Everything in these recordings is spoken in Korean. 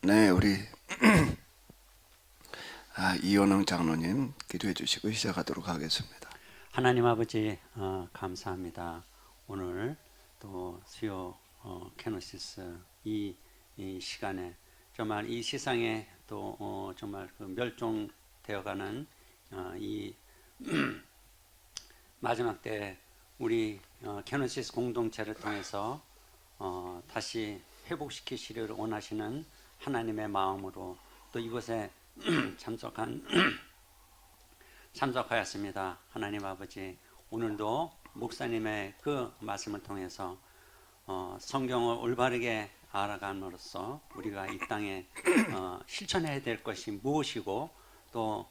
네, 우리 이원흥 장로님 기도해 주시고 시작하도록 하겠습니다. 하나님 아버지 감사합니다. 오늘 또 수요 케노시스 이 시간에 정말 이 세상에 또 정말 그 멸종되어가는 이 마지막 때 우리 케노시스 공동체를 통해서 다시 회복시키시기를 원하시는 하나님의 마음으로 또 이곳에 참석하였습니다. 하나님 아버지, 오늘도 목사님의 그 말씀을 통해서 성경을 올바르게 알아감으로써 우리가 이 땅에 실천해야 될 것이 무엇이고 또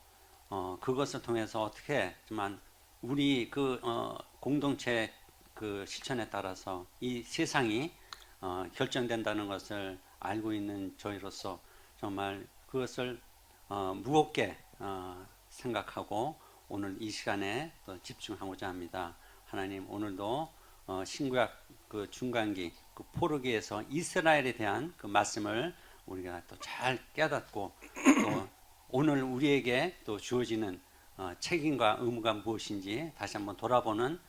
그것을 통해서 어떻게 정말 우리 그 공동체 그 실천에 따라서 이 세상이 결정된다는 것을 알고 있는 저희로서 정말 그것을 무겁게 생각하고 오늘 이 시간에 또 집중하고자 합니다. 하나님, 오늘도 신구약 그 중간기 그 포로기에서 이스라엘에 대한 그 말씀을 우리가 또 잘 깨닫고 또 오늘 우리에게 또 주어지는 책임과 의무가 무엇인지 다시 한번 돌아보는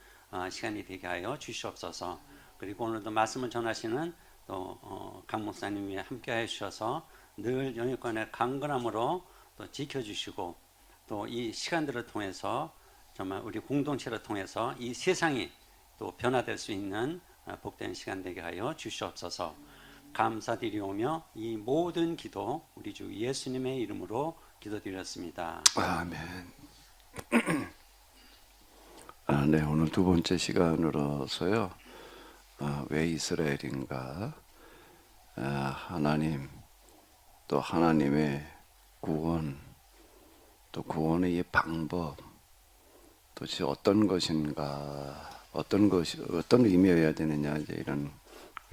시간이 되게 하여 주시옵소서. 그리고 오늘도 말씀을 전하시는 또 강 목사님이 함께해 주셔서 늘 영역관의 강건함으로 또 지켜주시고 또 이 시간들을 통해서 정말 우리 공동체를 통해서 이 세상이 또 변화될 수 있는 복된 시간 되게 하여 주시옵소서. 감사드리오며 이 모든 기도 우리 주 예수님의 이름으로 기도드렸습니다. 아멘. 네, 오늘 두 번째 시간으로서요. 왜 이스라엘인가? 하나님, 또 하나님의 구원, 또 구원의 이 방법, 도대체 어떤 것인가, 어떤 의미여야 되느냐, 이제 이런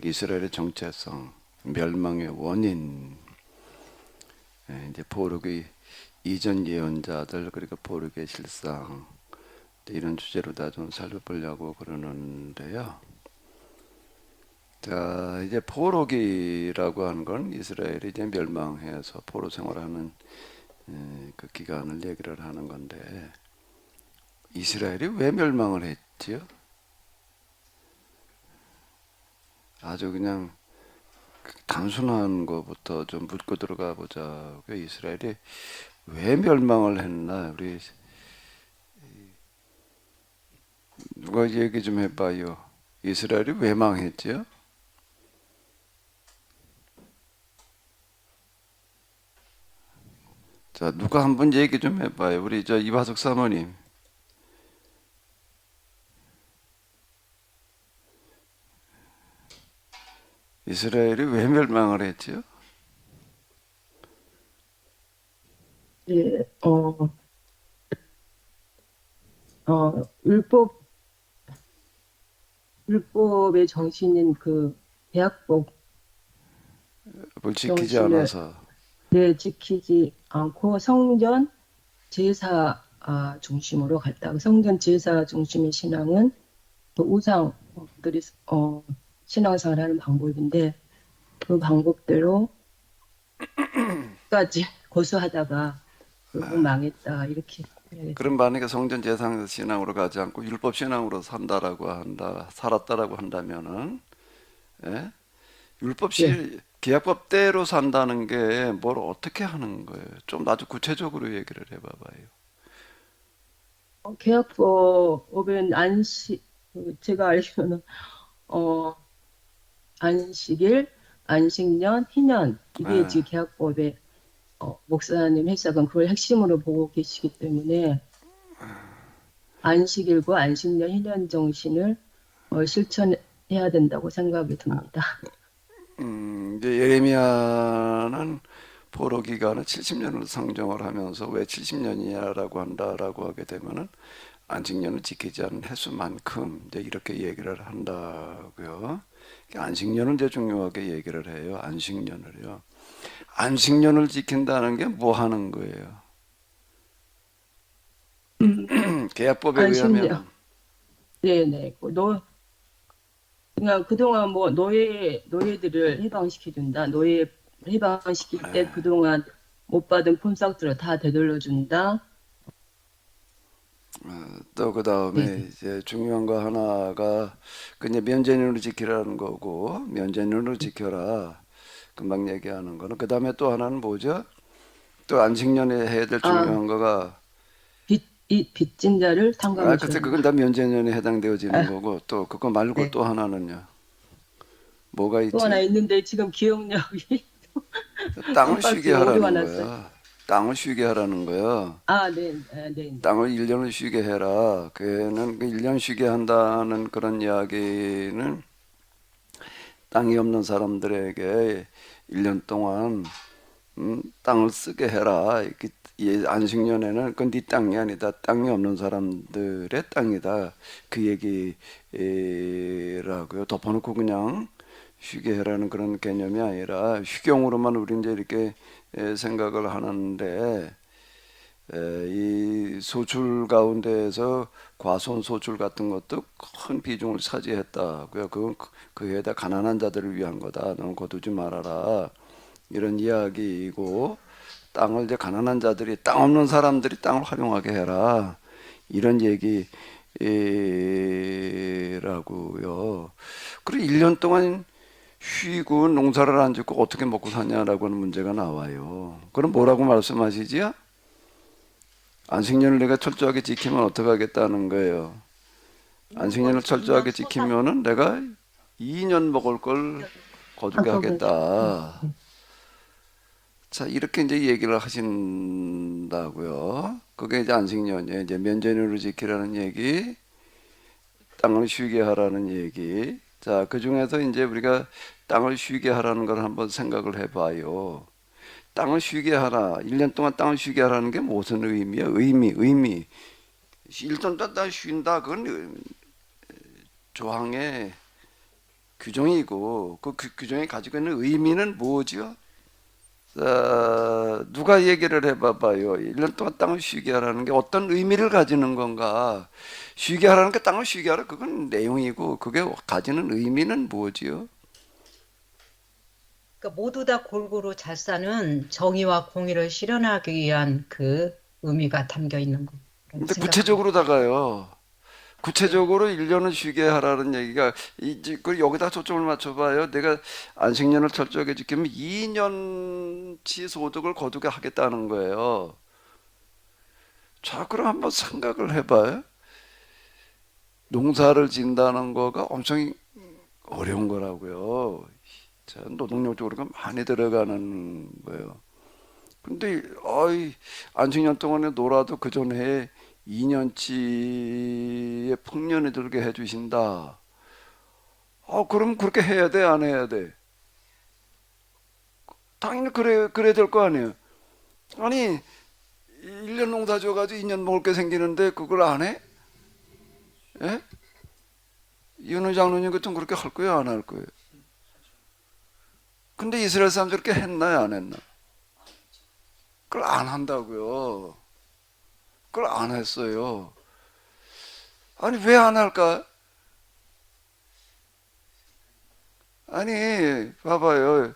이스라엘의 정체성, 멸망의 원인, 이제 포로기 이전 예언자들 그리고 포로기의 실상 이런 주제로 다 좀 살펴보려고 그러는데요. 자, 이제 포로기라고 하는 건 이스라엘이 이제 멸망해서 포로 생활하는 그 기간을 얘기를 하는 건데 이스라엘이 왜 멸망을 했지요? 아주 그냥 단순한 것부터 좀 묻고 들어가 보자. 이스라엘이 왜 멸망을 했나? 우리 누가 얘기 좀 해봐요. 이스라엘이 왜 망했지요? 자, 누가 한번 얘기 좀 해봐요. 우리 저 이화석 사모님. 이스라엘이 왜 멸망을 했지요? 예, 율법, 율법의 정신인 그 대학법 뭘 지키지 정신을 않아서. 지키지 않고 성전 제사 중심으로 갔다가 성전 제사 중심의 신앙은 그 우상들이 신앙생활 하는 방법인데 그 방법대로 까지 고수하다가 결국 망했다 이렇게. 그럼 만약에 성전 제상 신앙으로 가지 않고 율법 신앙으로 살았다라고 한다면은, 예? 율법 계약법대로 산다는 게 뭘 어떻게 하는 거예요? 좀 아주 구체적으로 얘기를 해봐봐요. 계약법은 제가 알기로는 안식일, 안식년, 희년 이게 지금 계약법의 목사님 해석은 그걸 핵심으로 보고 계시기 때문에 안식일과 안식년, 희년 정신을 실천해야 된다고 생각이 듭니다. 이제 예레미야는 포로 기간을 70년을 상정을 하면서 왜 70년이냐라고 한다라고 하게 되면은 안식년을 지키지 않은 횟수만큼 이제 이렇게 얘기를 한다고요. 안식년을 이제 중요하게 얘기를 해요. 안식년을요. 안식년을 지킨다는 게 뭐 하는 거예요? 계약법에 의하면 네네. 그냥 그동안 뭐 노예들을 해방시켜준다. 노예 해방시킬 때 그동안 못 받은 폼싹들을 다 되돌려준다. 또 그 다음에 네. 이제 중요한 거 하나가 그냥 면제인으로 지키라는 거고 면제인으로 지켜라 금방 얘기하는 거는 그 다음에 또 하나는 뭐죠? 또 안식년에 해야 될 아, 중요한 거가 이 빚진 자를 탕감해 그때 줘야 그건 된다. 다 면제년에 해당되어지는 아, 거고 또 그거 말고 네. 또 하나는요 뭐가 또 하나 있지? 있는데 지금 기억력이 땅을 쉬게 깜빡지 오류가 하라는 났어요. 거야. 땅을 쉬게 하라는 거야. 아, 네, 네, 네. 땅을 1년을 쉬게 해라. 그는 그 1년 쉬게 한다는 그런 이야기는 땅이 없는 사람들에게 1년 동안 땅을 쓰게 해라. 이 안식년에는 그건 네 땅이 아니다. 땅이 없는 사람들의 땅이다. 그 얘기라고요. 덮어놓고 그냥 쉬게 해라는 그런 개념이 아니라 휴경으로만 우리 이제 이렇게 생각을 하는데 이 소출 가운데에서 과손 소출 같은 것도 큰 비중을 차지했다고요. 그건 그 해에다 가난한 자들을 위한 거다. 너는 거두지 말아라. 이런 이야기이고 땅을 이제 가난한 자들이 땅 없는 사람들이 땅을 활용하게 해라. 이런 얘기라고요. 그리고 1년 동안 쉬고 농사를 안 짓고 어떻게 먹고 사냐라고 하는 문제가 나와요. 그럼 뭐라고 말씀하시지요? 안식년을 내가 철저하게 지키면 어떻게 하겠다는 거예요. 안식년을 철저하게 지키면은 내가 2년 먹을 걸 거두게 한꺼번에 하겠다. 자, 이렇게 이제 얘기를 하신다고요. 그게 이제 안식년이에요. 이제 면제년으로 지키라는 얘기, 땅을 쉬게 하라는 얘기. 자, 그 중에서 이제 우리가 땅을 쉬게 하라는 걸 한번 생각을 해봐요. 땅을 쉬게 하라. 1년 동안 땅을 쉬게 하라는 게 무슨 의미야? 의미. 1년 동안 땅을 쉰다. 그건 조항의 규정이고, 그 규정이 가지고 있는 의미는 뭐죠? 누가 얘기를 해봐봐요. 1년 동안 땅을 쉬게 하라는 게 어떤 의미를 가지는 건가? 쉬게 하라는 게 땅을 쉬게 하라. 그건 내용이고, 그게 가지는 의미는 뭐지요? 그러니까 모두 다 골고루 잘 사는 정의와 공의를 실현하기 위한 그 의미가 담겨 있는 거라고 근데 생각합니다. 구체적으로다가요. 네. 구체적으로 1년을 쉬게 하라는 얘기가 그 여기다 초점을 맞춰봐요. 내가 안식년을 철저하게 지키면 2년치 소득을 거두게 하겠다는 거예요. 자, 그럼 한번 생각을 해봐요. 농사를 짓는다는 거가 엄청 어려운 거라고요. 자, 노동력적으로 많이 들어가는 거예요. 근데 안식년 동안에 놀아도 그 전에 2년치의 풍년이 들게 해주신다. 그럼 그렇게 해야 돼, 안 해야 돼? 당연히 그래야 될 거 아니에요. 아니, 1년 농사 지어가지고 2년 먹을 게 생기는데 그걸 안 해? 예? 이은우 장로님 같은 그렇게 할 거예요, 안 할 거예요? 근데 이스라엘 사람들 그렇게 했나요, 안 했나? 그걸 안 한다고요. 그걸 안 했어요. 아니, 왜 안 할까? 아니, 봐봐요.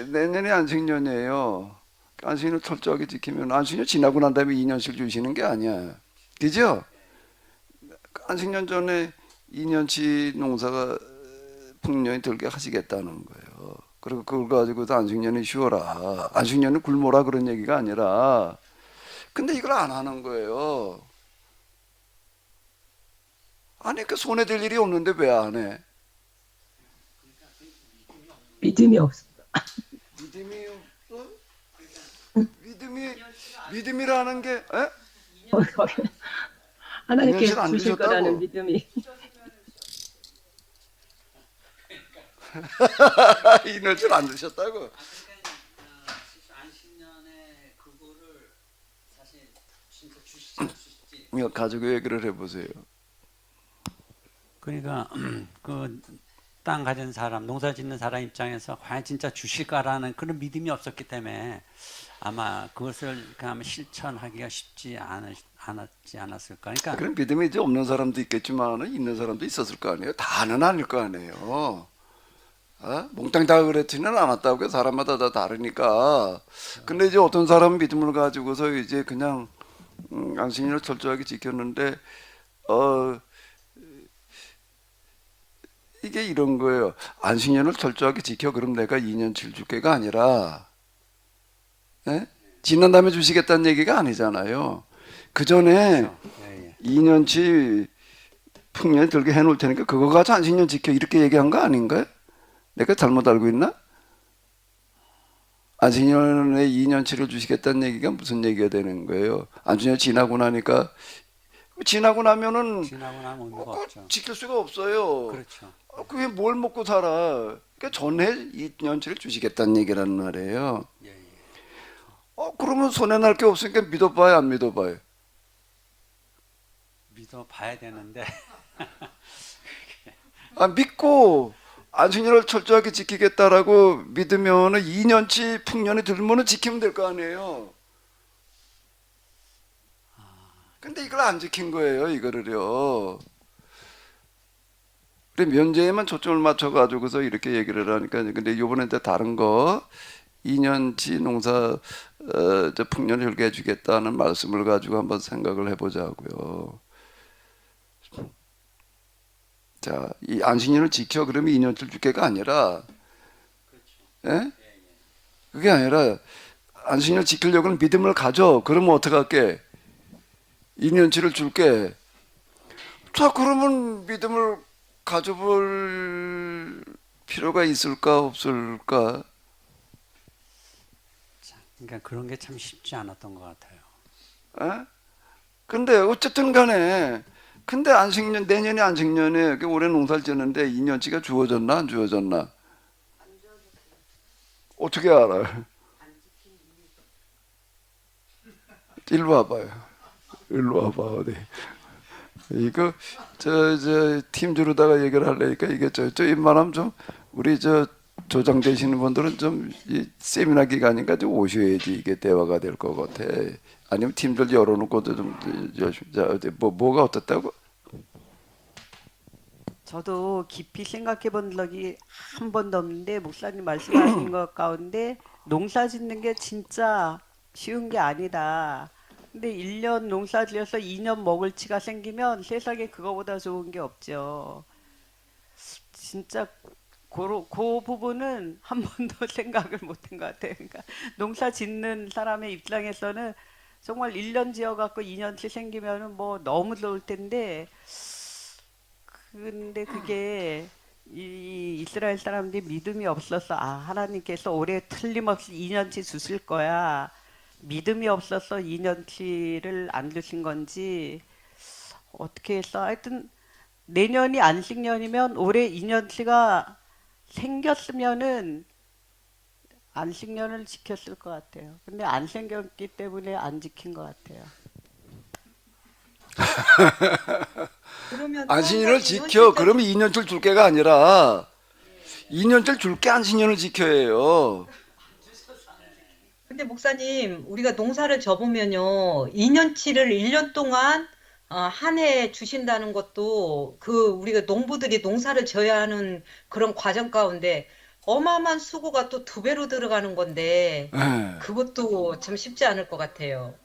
내년에 안식년이에요. 안식년 철저하게 지키면 안식년 지나고 난 다음에 2년씩 주시는 게 아니야. 그죠? 안식년 전에 2년치 농사가 풍년이 들게 하시겠다는 거예요. 그리고 그걸 가지고도 안식년이 쉬어라. 안식년은 굶어라 그런 얘기가 아니라. 근데 이걸 안 하는 거예요. 아니, 그 손에 들 일이 없는데 왜 안 해? 믿음이 없어. 믿음이 없어? 믿음이라는 게, 하나님께 2년치를 안 주실 거라는 주셨다고? 믿음이. 2년치를 안 주셨다고? 안식년에 그거를 사실 진짜 주시지. 이거 가지고 얘기를 해보세요. 그러니까 그 땅 가진 사람, 농사 짓는 사람 입장에서 과연 진짜 주실까라는 그런 믿음이 없었기 때문에 아마 그것을 그냥 실천하기가 쉽지 않았지 않았을까. 그러니까 그런 믿음이 이제 없는 사람도 있겠지만 있는 사람도 있었을 거 아니에요. 다는 아닐 거 아니에요. 몽땅 다 그렇지는 않았다고요. 사람마다 다 다르니까. 근데 이제 어떤 사람은 믿음을 가지고서 이제 그냥 안식년을 철저하게 지켰는데 어 이게 이런 거예요. 안식년을 철저하게 지켜 그럼 내가 2년치를 줄게가 아니라 예? 지난 다음에 주시겠다는 얘기가 아니잖아요. 그 전에 그렇죠. 예, 예. 2년치 풍년이 들게 해놓을 테니까 그거 가지고 안식년 지켜 이렇게 얘기한 거 아닌가요? 내가 잘못 알고 있나? 안식년에 2년치를 주시겠다는 얘기가 무슨 얘기가 되는 거예요? 안식년 지나고 나니까 지나고 나면은 지나고 나면 의미가 없죠. 지킬 수가 없어요. 그렇죠. 그게 뭘 먹고 살아? 그러니까 전에 2년치를 주시겠다는 얘기란 말이에요. 예, 예. 그러면 손해 날 게 없으니까 믿어봐요, 안 믿어봐요? 믿어 봐야 되는데 믿고 안식년을 철저하게 지키겠다라고 믿으면은 2년치 풍년이 들면은 지키면 될 거 아니에요. 근데 이걸 안 지킨 거예요, 이거를요. 그래 면제에만 초점을 맞춰가지고서 이렇게 얘기를 하니까 근데 이번에 다른 거 2년치 농사 저 풍년을 hir게 해주겠다는 말씀을 가지고 한번 생각을 해보자고요. 자, 이 안식년을 지켜 그러면 2년치를 줄게가 아니라, 예? 그게 아니라 안식년을 지키려고는 믿음을 가져. 그러면 어떻게 할게? 2년치를 줄게. 자, 그러면 믿음을 가져볼 필요가 있을까 없을까? 그러니까 그런 게 참 쉽지 않았던 것 같아요. 예? 근데 어쨌든 간에 근데 안식년 내년이 안식년에 올해 농사를 지었는데 2년치가 주어졌나 안 주어졌나? 어떻게 알아요? 일로 와봐요. 일로 와봐 어디. 이거 저 팀주로다가 얘기를 하려니까 이게 저 웬만하면 좀 우리 저 조장 되시는 분들은 좀 이 세미나 기간인가 좀 오셔야지 이게 대화가 될 것 같아. 아니면 팀들 열어놓고도 좀 어디 뭐가 어떻다고? 저도 깊이 생각해 본 적이 한 번도 없는데 목사님 말씀하신 것 가운데 농사 짓는 게 진짜 쉬운 게 아니다. 근데 1년 농사 지어서 2년 먹을 치가 생기면 세상에 그거보다 좋은 게 없죠. 진짜 그 부분은 한 번도 생각을 못한 것 같아요. 그러니까 농사 짓는 사람의 입장에서는 정말 1년 지어갖고 2년치 생기면은 뭐 너무 좋을 텐데 근데 그게 이 이스라엘 사람들이 믿음이 없어서 하나님께서 올해 틀림없이 2년치 주실 거야. 믿음이 없어서 2년치를 안 주신 건지 어떻게 해서 하여튼 내년이 안식년이면 올해 2년치가 생겼으면은 안식년을 지켰을 것 같아요. 근데 안 생겼기 때문에 안 지킨 것 같아요. 그러면 또 안식년을 한 가지 지켜. 현실적인 그러면 2년치를 줄게가 아니라 2년치를 줄게 안식년을 지켜예요. 근데 목사님, 우리가 농사를 접으면요, 2년치를 1년 동안 한 해 주신다는 것도 우리가 농부들이 농사를 져야 하는 그런 과정 가운데 어마어마한 수고가 또 두 배로 들어가는 건데 예. 그것도 참 쉽지 않을 것 같아요.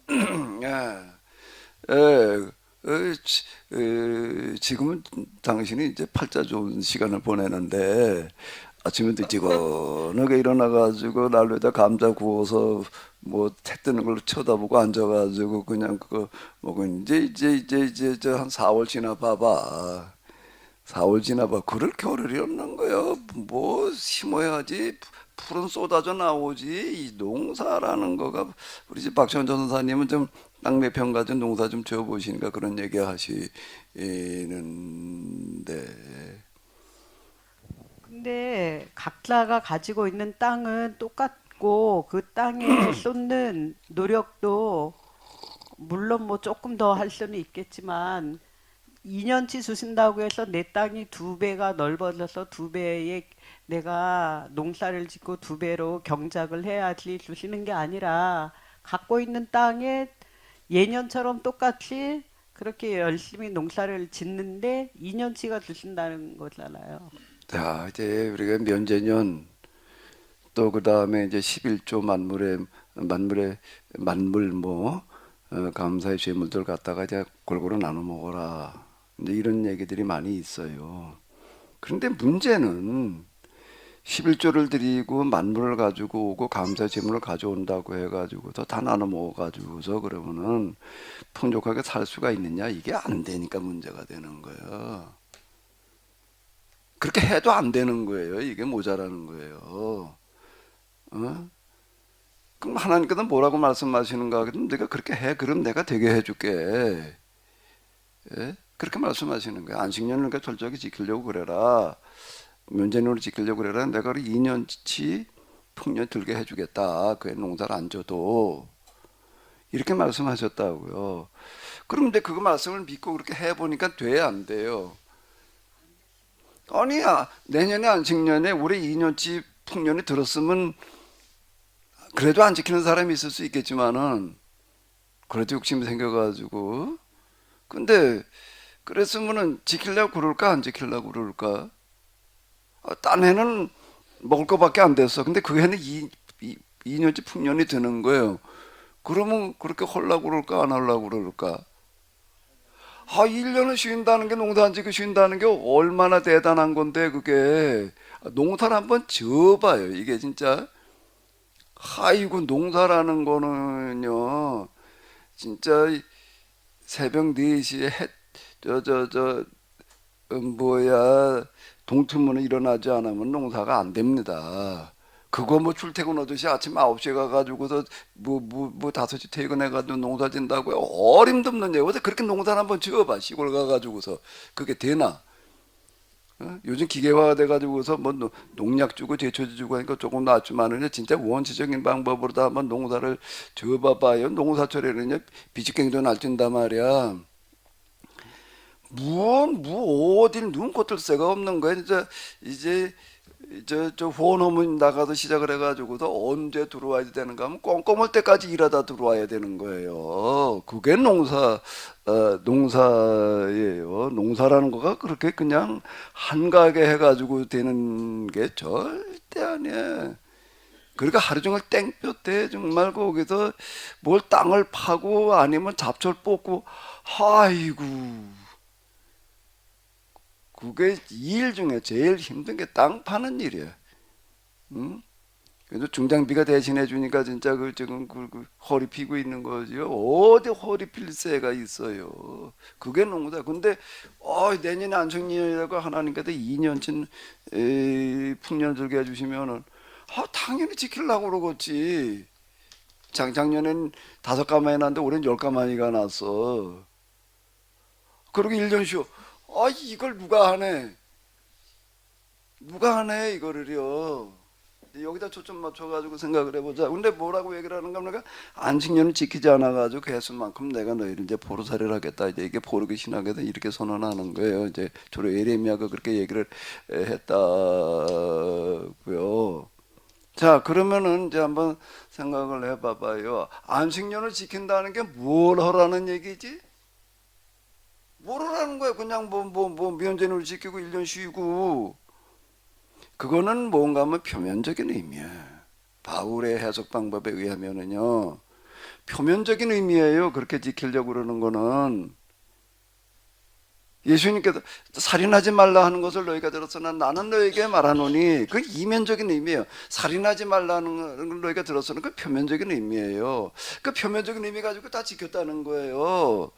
예. 예. 지금은 당신이 이제 팔자 좋은 시간을 보내는데 아침에 일찍어나게 일어나가지고 난로에다 감자 구워서 뭐 해 뜨는 걸 쳐다보고 앉아가지고 그냥 그거 먹고 이제 한 4월 지나 봐봐. 4월 지나봐. 그럴 겨를이 없는 거예요. 뭐 심어야지 풀은 쏟아져 나오지. 이 농사라는 거가 우리 집 박시원 전사님은 좀 땅 몇 평 가진 농사 좀 지어보시니까 그런 얘기 하시는데 근데 각자가 가지고 있는 땅은 똑같고 그 땅에 쏟는 노력도 물론 뭐 조금 더 할 수는 있겠지만 2년치 주신다고 해서 내 땅이 2배가 넓어져서 2배의 내가 농사를 짓고 2배로 경작을 해야지 주시는 게 아니라 갖고 있는 땅에 예년처럼 똑같이 그렇게 열심히 농사를 짓는데 2년치가 주신다는 거잖아요. 자, 이제 우리가 면제년 또 그 다음에 이제 11조 만물 감사의 죄물들 갖다가 이제 골고루 나눠 먹어라. 이제 이런 얘기들이 많이 있어요. 그런데 문제는 11조를 드리고 만물을 가지고 오고 감사 제물을 가져온다고 해가지고서 다 나눠 먹어가지고서 그러면은 풍족하게 살 수가 있느냐? 이게 안 되니까 문제가 되는 거예요. 그렇게 해도 안 되는 거예요. 이게 모자라는 거예요. 어? 그럼 하나님께서 뭐라고 말씀하시는가 하거든 내가 그렇게 해. 그럼 내가 되게 해줄게. 예? 그렇게 말씀하시는 거예요. 안식년을 그러니까 철저하게 지키려고 그래라. 면제년으로 지키려고 그래라. 내가 2년치 풍년 들게 해주겠다. 그애 농사를 안 줘도. 이렇게 말씀하셨다고요. 그런데 그 말씀을 믿고 그렇게 해보니까 돼, 안 돼요? 아니야. 내년에 안식년에 올해 2년치 풍년이 들었으면 그래도 안 지키는 사람이 있을 수 있겠지만은 그래도 욕심이 생겨가지고 근데 그랬으면은 지키려고 그럴까 안 지키려고 그럴까? 딴 해는 먹을 거밖에 안 됐어. 근데 그 해는 2년치 풍년이 드는 거예요. 그러면 그렇게 하려고 그럴까 안 하려고 그럴까? 1년을 쉰다는 게 농사 안 짓고 쉰다는 게 얼마나 대단한 건데 그게 농사를 한번 지어봐요. 이게 진짜 아이고 농사라는 거는요 진짜 새벽 4시에 동트문에 일어나지 않으면 농사가 안 됩니다. 그거 뭐 출퇴근 하듯이 아침 9시에 가가지고서 5시 퇴근해가지고 농사 짓는다고요? 어림도 없는 얘기. 그렇게 농사를 한번 지어봐. 시골 가가지고서. 그게 되나? 요즘 기계화가 돼가지고서 뭐 농약 주고 제초제 주고 하니까 조금 낫지만은 진짜 원시적인 방법으로 다 한번 농사를 지어봐봐요. 농사철에는요 비직갱도 날뛴단 말이야. 어딜 눈꽃을 새가 없는 거야. 이제 저 후원홈은 나가서 시작을 해가지고서 언제 들어와야 되는가 하면 꼼꼼할 때까지 일하다 들어와야 되는 거예요. 그게 농사예요. 농사라는 거가 그렇게 그냥 한가하게 해가지고 되는 게 절대 아니에요. 그러니까 하루 종일 땡볕에 정말 거기서 뭘 땅을 파고 아니면 잡초를 뽑고 아이고 그게 일 중에 제일 힘든 게 땅 파는 일이에요. 응? 그래도 중장비가 대신해 주니까 진짜 지금 허리 피고 있는 거죠. 어디 허리 필 새가 있어요. 그게 농사. 근데 내년에 안식년이라고 하나님께서 2년쯤 풍년 들게 해주시면은 당연히 지키려고 그러겠지. 작년엔 5가마이 났는데 올해는 10가마니가 났어. 그리고 1년 쉬어. 이걸 누가 하네? 누가 하네 이거를요? 여기다 초점 맞춰가지고 생각을 해보자. 근데 뭐라고 얘기를 하는가 하면 안식년을 지키지 않아가지고 개수만큼 내가 너희를 이제 포로살이를 하겠다. 이제 이게 포로기 신학에서 이렇게 선언하는 거예요. 이제 주로 예레미야가 그렇게 얘기를 했다고요. 자, 그러면은 이제 한번 생각을 해봐봐요. 안식년을 지킨다는 게 뭘 하라는 얘기지? 뭘 하라는 거야? 그냥 면제를 지키고 1년 쉬고. 그거는 뭔가 하면 표면적인 의미야. 바울의 해석 방법에 의하면은요. 표면적인 의미예요. 그렇게 지키려고 그러는 거는. 예수님께서 살인하지 말라 하는 것을 너희가 들었으나 나는 너희에게 말하노니 그 이면적인 의미예요. 살인하지 말라는 걸 너희가 들었으나 그 표면적인 의미예요. 그 표면적인 의미 가지고 다 지켰다는 거예요.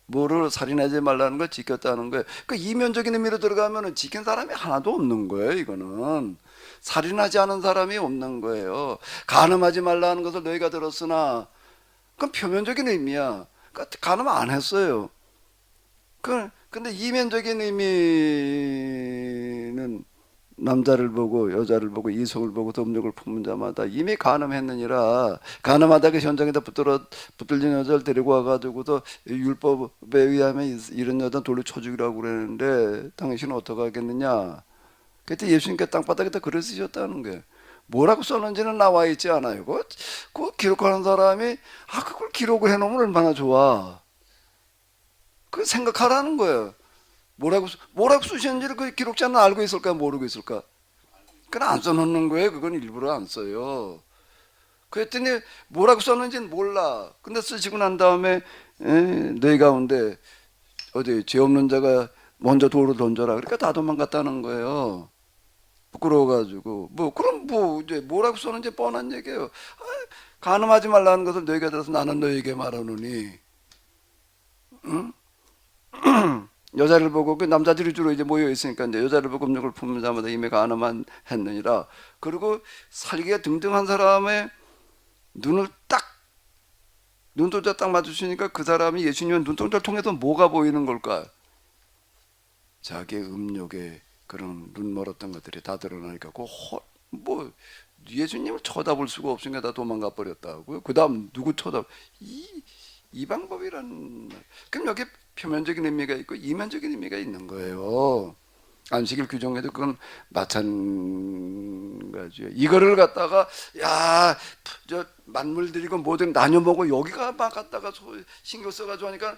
뭐를 살인하지 말라는 걸 지켰다는 거예요. 그 이면적인 의미로 들어가면은 지킨 사람이 하나도 없는 거예요. 이거는 살인하지 않은 사람이 없는 거예요. 간음하지 말라는 것을 너희가 들었으나 그건 표면적인 의미야. 그러니까 간음 안 했어요. 근데 이면적인 의미는 남자를 보고 여자를 보고 이성을 보고 덤력을 품은 자마다 이미 간음했느니라. 간음하다 그 현장에다 붙들린 여자를 데리고 와가지고도 율법에 의하면 이런 여자 돌로 쳐 죽이라고 그랬는데 당신은 어떻게 하겠느냐. 그때 예수님께 땅바닥에다 글을 쓰셨다는 거예요. 뭐라고 썼는지는 나와 있지 않아요. 그거 기록하는 사람이 그걸 기록을 해놓으면 얼마나 좋아. 그 생각하라는 거예요. 뭐라고 쓰셨는지를 그 기록자는 알고 있을까 모르고 있을까? 그건 안 써놓는 거예요. 그건 일부러 안 써요. 그랬더니 뭐라고 썼는지는 몰라. 근데 쓰시고 난 다음에 너희 가운데 어디 죄 없는 자가 먼저 돌을 던져라. 그러니까 다 도망갔다는 거예요. 부끄러워가지고 그럼 이제 뭐라고 썼는지 뻔한 얘기예요. 간음하지 말라는 것을 너희가 들어서 나는 너희에게 말하노니, 응? 여자를 보고 그 남자들이 주로 이제 모여 있으니까 이제 여자를 보고 음욕을 품는 자마다 이미 간음한 했느니라. 그리고 살기가 등등한 사람의 눈동자 딱 맞추시니까 그 사람이 예수님의 눈동자를 통해서 뭐가 보이는 걸까? 자기의 음욕에 그런 눈 멀었던 것들이 다 드러나니까 예수님을 쳐다볼 수가 없으니까 다 도망가 버렸다고요. 그 다음 누구 이 방법이란, 그럼 여기 표면적인 의미가 있고 이면적인 의미가 있는 거예요. 안식일 규정에도 그건 마찬가지예요. 이거를 갖다가 저 만물들이고 뭐든 나눠 먹고 여기가 막 갖다가 신경 써가지고 하니까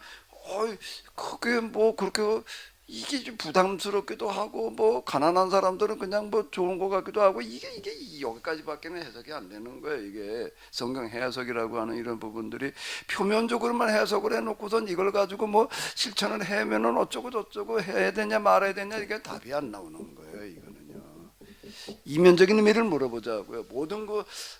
그게 그렇게 이게 좀 부담스럽기도 하고 가난한 사람들은 그냥 좋은 것 같기도 하고 이게 여기까지밖에는 해석이 안 되는 거예요. 이게 성경 해석이라고 하는 이런 부분들이 표면적으로만 해석을 해놓고선 이걸 가지고 실천을 하면은 어쩌고 저쩌고 해야 되냐 말아야 되냐 이게 답이 안 나오는 거예요. 이거는요. 이면적인 의미를 물어보자고요.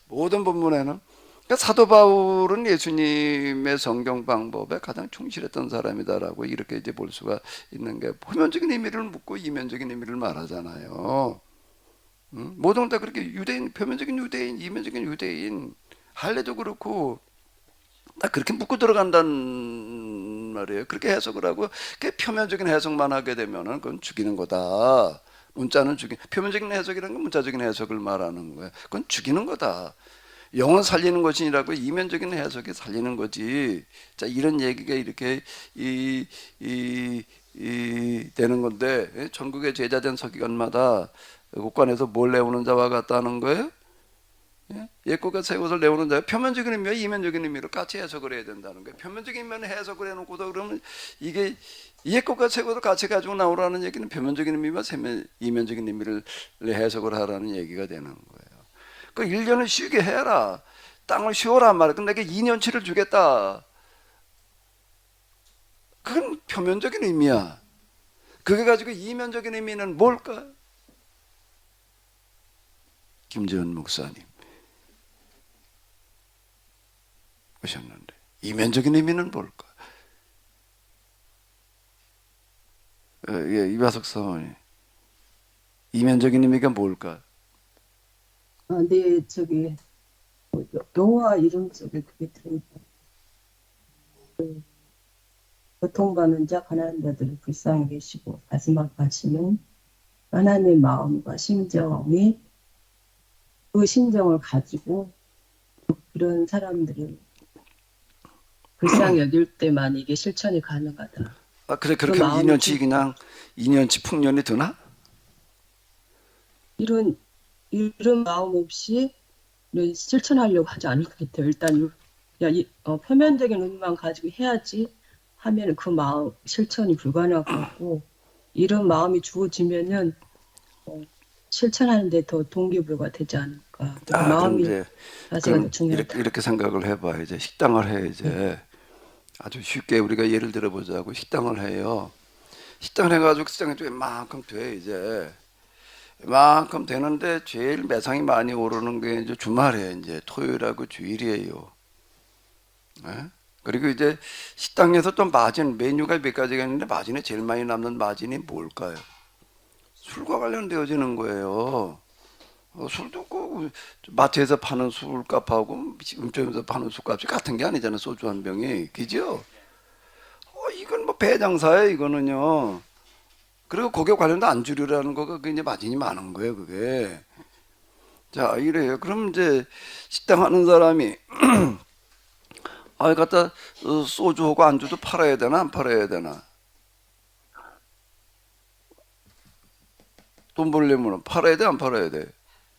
모든 본문에는. 그러니까 사도 바울은 예수님의 성경 방법에 가장 충실했던 사람이다라고 이렇게 이제 볼 수가 있는 게, 표면적인 의미를 묻고 이면적인 의미를 말하잖아요. 모든 다 그렇게 표면적인 유대인, 이면적인 유대인, 할례도 그렇고 다 그렇게 묻고 들어간다는 말이에요. 그렇게 해석을 하고 표면적인 해석만 하게 되면은 그건 죽이는 거다. 문자는 표면적인 해석이라는 건 문자적인 해석을 말하는 거예요. 그건 죽이는 거다. 영은 살리는 것이라고 이면적인 해석이 살리는 거지. 자, 이런 얘기가 이렇게 되는 건데, 전국의 제자된 서기관마다 국관에서 뭘 내오는 자와 같다는 거예요? 옛것과 새것을 내오는 자, 표면적인 의미와 이면적인 의미를 같이 해석을 해야 된다는 거예요. 표면적인 면에 해석을 해놓고도 그러면 이게 옛것과 새것을 같이 가지고 나오라는 얘기는 표면적인 의미와 이면적인 의미를 해석을 하라는 얘기가 되는 거예요. 그 1년을 쉬게 해라. 땅을 쉬어란 말이야. 근데 내게 2년치를 주겠다. 그건 표면적인 의미야. 그게 가지고 이면적인 의미는 뭘까? 김재원 목사님 오셨는데 이면적인 의미는 뭘까? 이화석 사모님, 이면적인 의미가 뭘까? 네, 영화 이름 속에 그게 들어있다. 고통받는 자, 가난한 자들을 불쌍히 계시고 마지막 하시는 하나님의 마음과 심정이, 그 심정을 가지고 그런 사람들을 불쌍히 여길 때만 이게 실천이 가능하다. 그래, 그 그렇게 하면 마음이 2년치 그냥 2년치 풍년이 드나? 이런 마음 없이 실천하려고 하지 않을 것 같아요. 일단 표면적인 의미만 가지고 해야지 하면 그 마음 실천이 불가능할 것 같고, 이런 마음이 주어지면은 실천하는데 더 동기부여가 되지 않을까. 그럼 마음이 이제 자세가 더 중요하다. 이렇게 생각을 해봐. 이제 식당을 해. 이제 아주 쉽게 우리가 예를 들어보자고, 식당을 해요. 식당을 해가지고 식당에 좀 이만큼 돼. 이제 이만큼 되는데 제일 매상이 많이 오르는 게 이제 주말에 이제 토요일하고 주일이에요. 예? 그리고 이제 식당에서 또 메뉴가 몇 가지가 있는데 마진에 제일 많이 남는 마진이 뭘까요? 술과 관련되어지는 거예요. 술도 마트에서 파는 술값하고 음식점에서 파는 술값이 같은 게 아니잖아요. 소주 한 병이, 그죠? 이건 배장사예요, 이거는요. 그리고 거기에 관련된 안주류라는 거가 그게 이제 마진이 많은 거예요, 그게. 자, 이래요. 그럼 이제 식당 하는 사람이 갖다 소주하고 안주도 팔아야 되나 안 팔아야 되나? 돈 벌려면 팔아야 돼 안 팔아야 돼?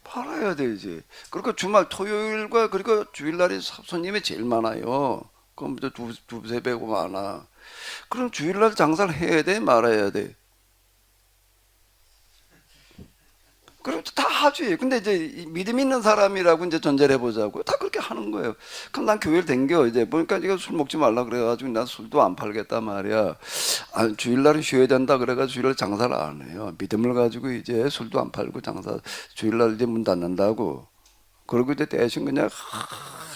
팔아야 되지. 그러니까 주말 토요일과 그리고 주일날이 손님이 제일 많아요. 그럼 두세 배고 많아. 그럼 주일날 장사를 해야 돼 말아야 돼? 그럼 다 하지. 근데 이제 믿음 있는 사람이라고 이제 전제를 해보자고. 다 그렇게 하는 거예요. 그럼 난 교회를 댕겨. 이제 보니까 네가 술 먹지 말라 그래가지고 난 술도 안 팔겠단 말이야. 아, 주일날은 쉬어야 된다 그래가지고 주일날 장사를 안 해요. 믿음을 가지고 이제 술도 안 팔고 주일날 이제 문 닫는다고. 그리고 이제 대신 그냥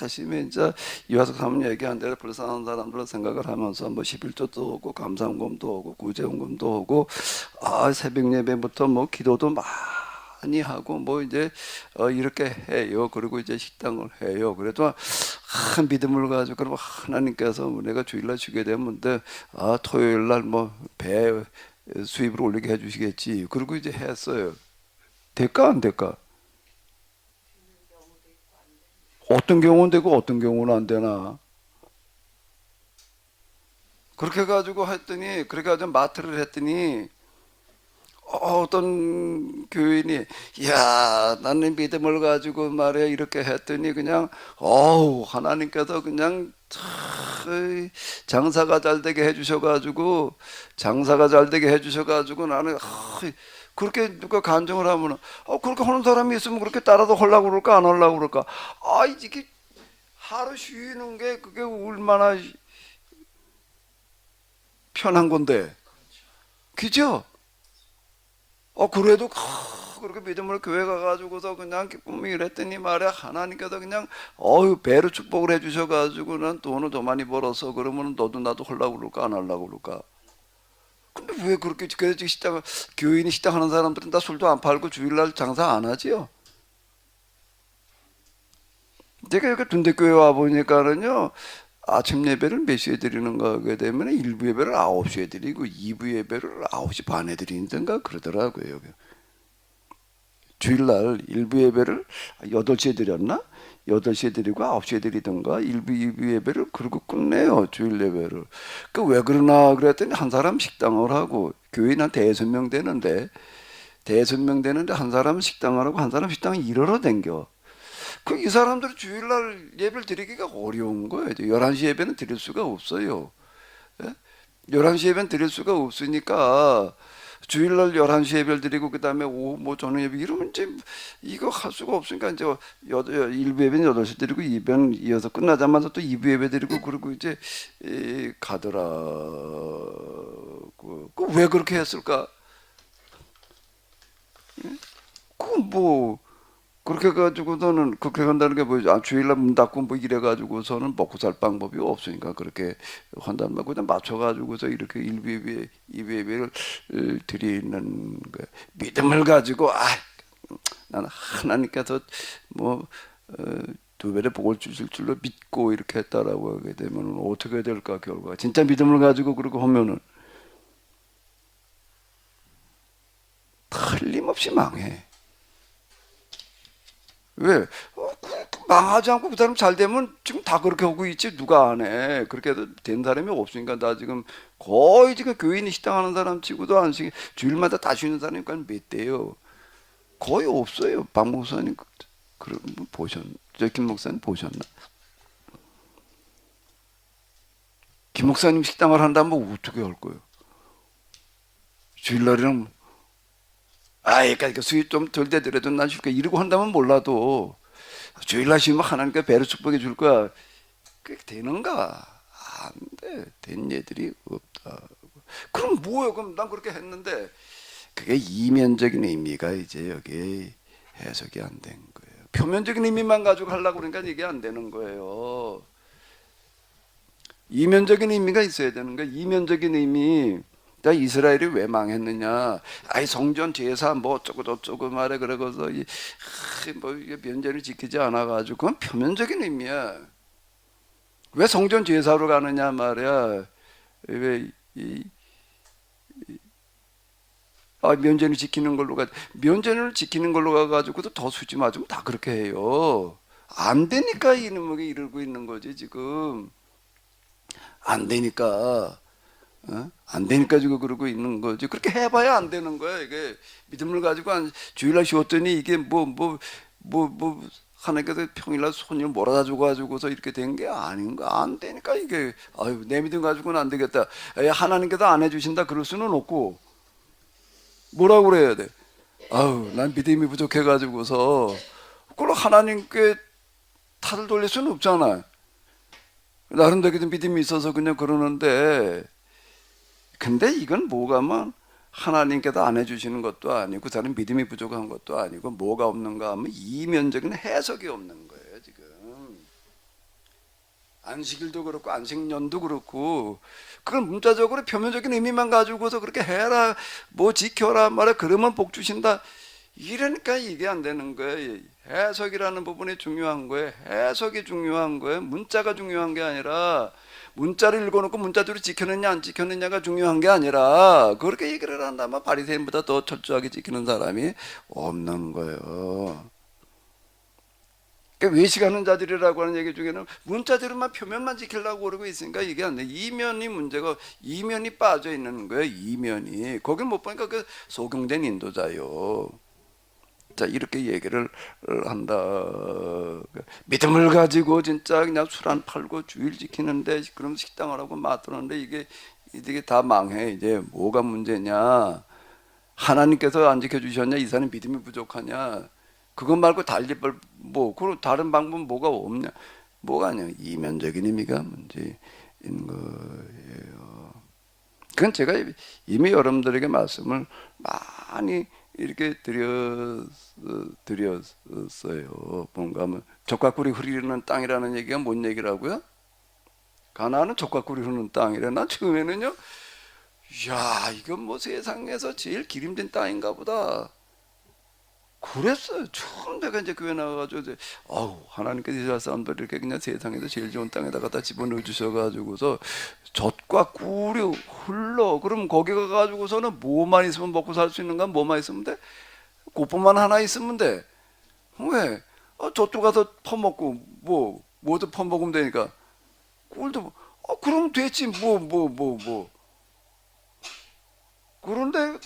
하시면 이제 이화석 사모님 얘기한 대로 불쌍한 사람들을 생각을 하면서 뭐 11조도 오고 감사원금도 오고 구제원금도 오고 새벽 예배부터 뭐 기도도 많이 하고 뭐 이제 이렇게 해요. 그리고 이제 식당을 해요. 그래도 믿음을 가지고 그럼 하나님께서 내가 주일날 쉬게 되면 토요일날 뭐 배 수입을 올리게 해주시겠지. 그리고 이제 했어요. 될까 안 될까? 어떤 경우는 되고 어떤 경우는 안 되나? 그렇게 가지고 했더니 그렇게 가지고 마트를 했더니 어떤 교인이 야 나는 믿음을 가지고 말이야 이렇게 했더니 그냥 하나님께서 그냥 장사가 잘 되게 해주셔가지고 나는 그렇게 누가 간증을 하면 그렇게 하는 사람이 있으면 그렇게 따라도 하려고 그럴까 안 하려고 그럴까? 이게 하루 쉬는 게 그게 얼마나 편한 건데, 그죠? 그래도 그렇게 믿음을 교회 가가지고서 그냥 기쁨이 이랬더니 말이야 하나님께서 그냥 배로 축복을 해주셔가지고 난 돈을 더 많이 벌어서 그러면 너도 나도 하려고 그럴까 안 하려고 그럴까? 근데 왜 그렇게 그래서 교인이 식당 하는 사람들은 다 술도 안 팔고 주일날 장사 안 하지요? 제가 이렇게 둔대교회 와 보니까는요 아침 예배를 몇 시에 드리는가 하게 되면 1부 예배를 9시에 드리고 2부 예배를 9시 반에 드리는가 그러더라고요. 주일날 1부 예배를 8시에 드렸나? 8시에 드리고 9시에 드리던가 1부, 2부 예배를 그러고 끝내요. 주일 예배를. 왜 그러나 그랬더니 한 사람 식당을 하고 교인 한 5명 되는데 한 사람은 식당을 하고 한 사람 식당을 일하러 댕겨. 이 사람들은 주일날 예배를 드리기가 어려운 거예요. 11시 예배는 드릴 수가 없어요. 11시 예배는 드릴 수가 없으니까 주일날 11시 예배를 드리고 그 다음에 오후 뭐 저녁 예배 이러면 이제 이거 할 수가 없으니까 이제 1부 예배는 8시 드리고 2부는 이어서 끝나자마자 또 2부 예배 드리고 그러고 이제 가더라고. 왜 그렇게 했을까? 그렇게 가지고서는 그렇게 한다는 게 뭐죠? 주일날 문 닫고 뭐 이래 가지고서는 먹고 살 방법이 없으니까 그렇게 한다는 말 그냥 맞춰 가지고서 이렇게 1부 예배, 2부 예배를 드리는 거예요. 믿음을 가지고 나는 하나님께서 뭐 2배의 복을 주실 줄로 믿고 이렇게 했다라고 하게 되면 어떻게 될까 결과가 진짜 믿음을 가지고 그러고 하면은 틀림없이 망해. 왜? 망하지 않고 그 사람 잘 되면 지금 다 그렇게 하고 있지 누가 안 해. 그렇게 해도 된 사람이 없으니까 나 지금 거의 지금 교인이 식당하는 사람 치고도 안 쉬게 주일마다 다 쉬는 사람이 몇 대요. 거의 없어요. 박 목사님 그럼 김 목사님 보셨나? 김 목사님 식당을 한다면 어떻게 할 거예요? 주일날이랑 그러니까 수입 좀 덜 되더라도 난 줄게 이러고 한다면 몰라도 주일날 쉬면 하나님께 배로 축복해 줄 거야. 그게 되는가? 안 돼. 된 예들이 없다. 그럼 뭐예요? 그럼 난 그렇게 했는데 그게 이면적인 의미가 이제 여기 해석이 안 된 거예요. 표면적인 의미만 가지고 하려고 그러니까 이게 안 되는 거예요. 이면적인 의미가 있어야 되는 거야. 이면적인 의미. 이스라엘이 왜 망했느냐? 성전 제사 뭐 어쩌고 저쩌고 말해 그러고서 뭐 면제를 지키지 않아 가지고 그건 표면적인 의미야. 왜 성전 제사로 가느냐 말이야. 면제를 지키는 걸로 면제를 지키는 걸로 가가지고도 더 수지 맞으면 다 그렇게 해요. 안 되니까 이놈에게 이러고 있는 거지 지금. 안 되니까. 안 되니까 지금 그러고 있는 거지. 그렇게 해봐야 안 되는 거야. 이게 믿음을 가지고 주일날 쉬었더니 이게 하나님께서 평일날 손을 몰아다 줘가지고서 이렇게 된 게 아닌 거. 안 되니까 이게 내 믿음 가지고는 안 되겠다. 하나님께서 안 해주신다 그럴 수는 없고 뭐라고 그래야 돼? 아우 난 믿음이 부족해가지고서 그걸 하나님께 탓을 돌릴 수는 없잖아. 나름대로 믿음이 있어서 그냥 그러는데, 근데 이건 뭐가면 하나님께서 안 해주시는 것도 아니고 그 사람 믿음이 부족한 것도 아니고 뭐가 없는가 하면 이면적인 해석이 없는 거예요 지금. 안식일도 그렇고 안식년도 그렇고 그걸 문자적으로 표면적인 의미만 가지고서 그렇게 해라 뭐 지켜라 말해 그러면 복 주신다 이러니까 이게 안 되는 거예요. 해석이라는 부분이 중요한 거예요. 해석이 중요한 거예요. 문자가 중요한 게 아니라 문자를 읽어놓고 문자대로 지켰느냐 안 지켰느냐가 중요한 게 아니라 그렇게 얘기를 한다면 바리새인보다 더 철저하게 지키는 사람이 없는 거예요. 그러니까 외식하는 자들이라고 하는 얘기 중에는 문자대로만 표면만 지키려고 그러고 있으니까 이게 안 돼. 이면이 문제가 이면이 빠져 있는 거예요. 이면이 거길 못 보니까 그 소경된 인도자요. 자 이렇게 얘기를 한다. 믿음을 가지고 진짜 그냥 술 안 팔고 주일 지키는데 그럼 식당을 하고 맛들었는데 이게 다 망해. 이제 뭐가 문제냐? 하나님께서 안 지켜주셨냐? 이 사람 믿음이 부족하냐? 그것 말고 달리 뭐 그런 다른 방법 뭐가 없냐? 뭐가 아니야? 이면적인 의미가 문제인 거예요. 그건 제가 이미 여러분들에게 말씀을 많이 이렇게 드렸어요. 뭔가 하면 젖과 꿀이 흐르는 땅이라는 얘기가 뭔 얘기라고요? 가나안은 젖과 꿀이 흐르는 땅이래. 난 처음에는요, 야 이건 뭐 세상에서 제일 기름진 땅인가 보다. 그랬어요. 처음 내가 이제 교회 나가가지고 이제 하나님께서 이스라엘 사람들 이렇게 그냥 세상에서 제일 좋은 땅에다가 다 집어넣어 주셔가지고서 젖과 꿀이 흘러. 그럼 거기 가가지고서는 뭐만 있으면 먹고 살 수 있는가? 뭐만 있으면 돼? 꽃보만 하나 있으면 돼. 왜? 저쪽 가서 퍼먹고 뭐도 퍼먹으면 되니까 꿀도 그럼 됐지 뭐. 그런데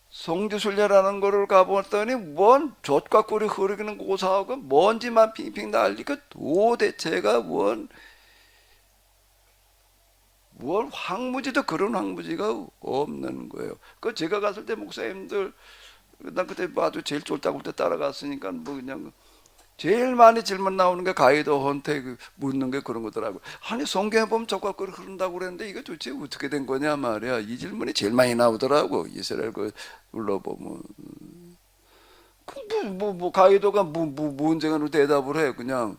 성지순례라는 거를 가보았더니 뭔 젖과 꿀이 흐르는 고사하고 먼지만 핑핑 날리고 도대체가 뭔 황무지도 그런 황무지가 없는 거예요. 그 제가 갔을 때 목사님들 난 그때 아주 제일 쫄딱 때 따라갔으니까 뭐 그냥 제일 많이 질문 나오는 게 가이드한테 묻는 게 그런 거더라고. 아니 성경에 보면 젖과 꿀이 흐른다고 그랬는데 이게 도대체 어떻게 된 거냐 말이야. 이 질문이 제일 많이 나오더라고. 이스라엘 불러보면 가이드가 문제가 대답을 해. 그냥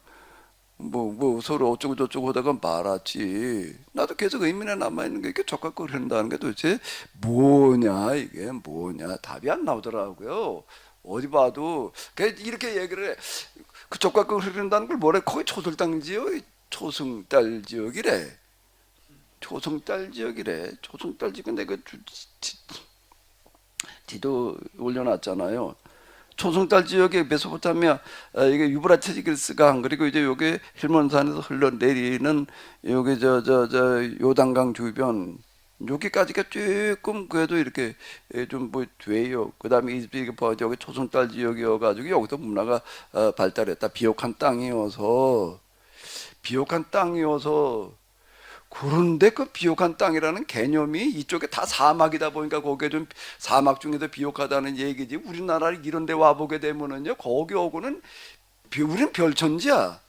서로 어쩌고 저쩌고 하다가 말았지. 나도 계속 의문에 남아있는 게 이게 젖과 꿀이 흐른다는 게 도대체 뭐냐 이게 뭐냐 답이 안 나오더라고요. 어디 봐도 이렇게 얘기를 해. 그 젖과 꿀이 흐른다는 걸 뭐래? 거기 초설당 지역, 초승달 지역이래. 초승달 지역이래. 초승달 지역인데 그 지도 올려놨잖아요. 초승달 지역의 메소포타미아 이게 유브라티스강 그리고 이제 요게 헬몬산에서 흘러내리는 요게 저 요단강 주변 여기까지가 조금 그래도 이렇게 좀 뭐 돼요. 그다음에 이게 여기 초승달 지역이어 가지고 여기서 문화가 발달했다. 비옥한 땅이어서 그런데 그 비옥한 땅이라는 개념이 이쪽에 다 사막이다 보니까 거기에 좀 사막 중에도 비옥하다는 얘기지. 우리나라 이런 데 와보게 되면은요 거기 오고는 우리는 별천지야.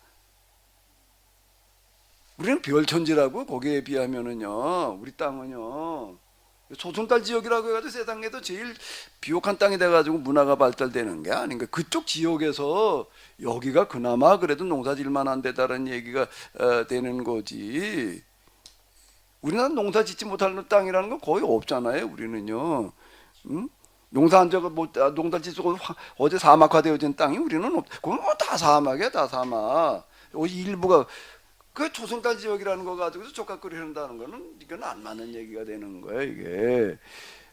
우리는 별천지라고 거기에 비하면은요 우리 땅은요 초승달 지역이라고 해가지고 세상에도 제일 비옥한 땅이 돼가지고 문화가 발달되는 게 아닌가. 그쪽 지역에서 여기가 그나마 그래도 농사질만 한 데다라는 얘기가 되는 거지. 우리나라 농사 짓지 못하는 땅이라는 건 거의 없잖아요. 우리는요. 농사 안 저거 농사 짓고 어제 사막화되어진 땅이 우리는 없. 그건 뭐 다 사막이야, 다 사막. 일부가 그 초승달 지역이라는 거 가지고서 족각 끓이는다는 거는 이건 안 맞는 얘기가 되는 거예요. 이게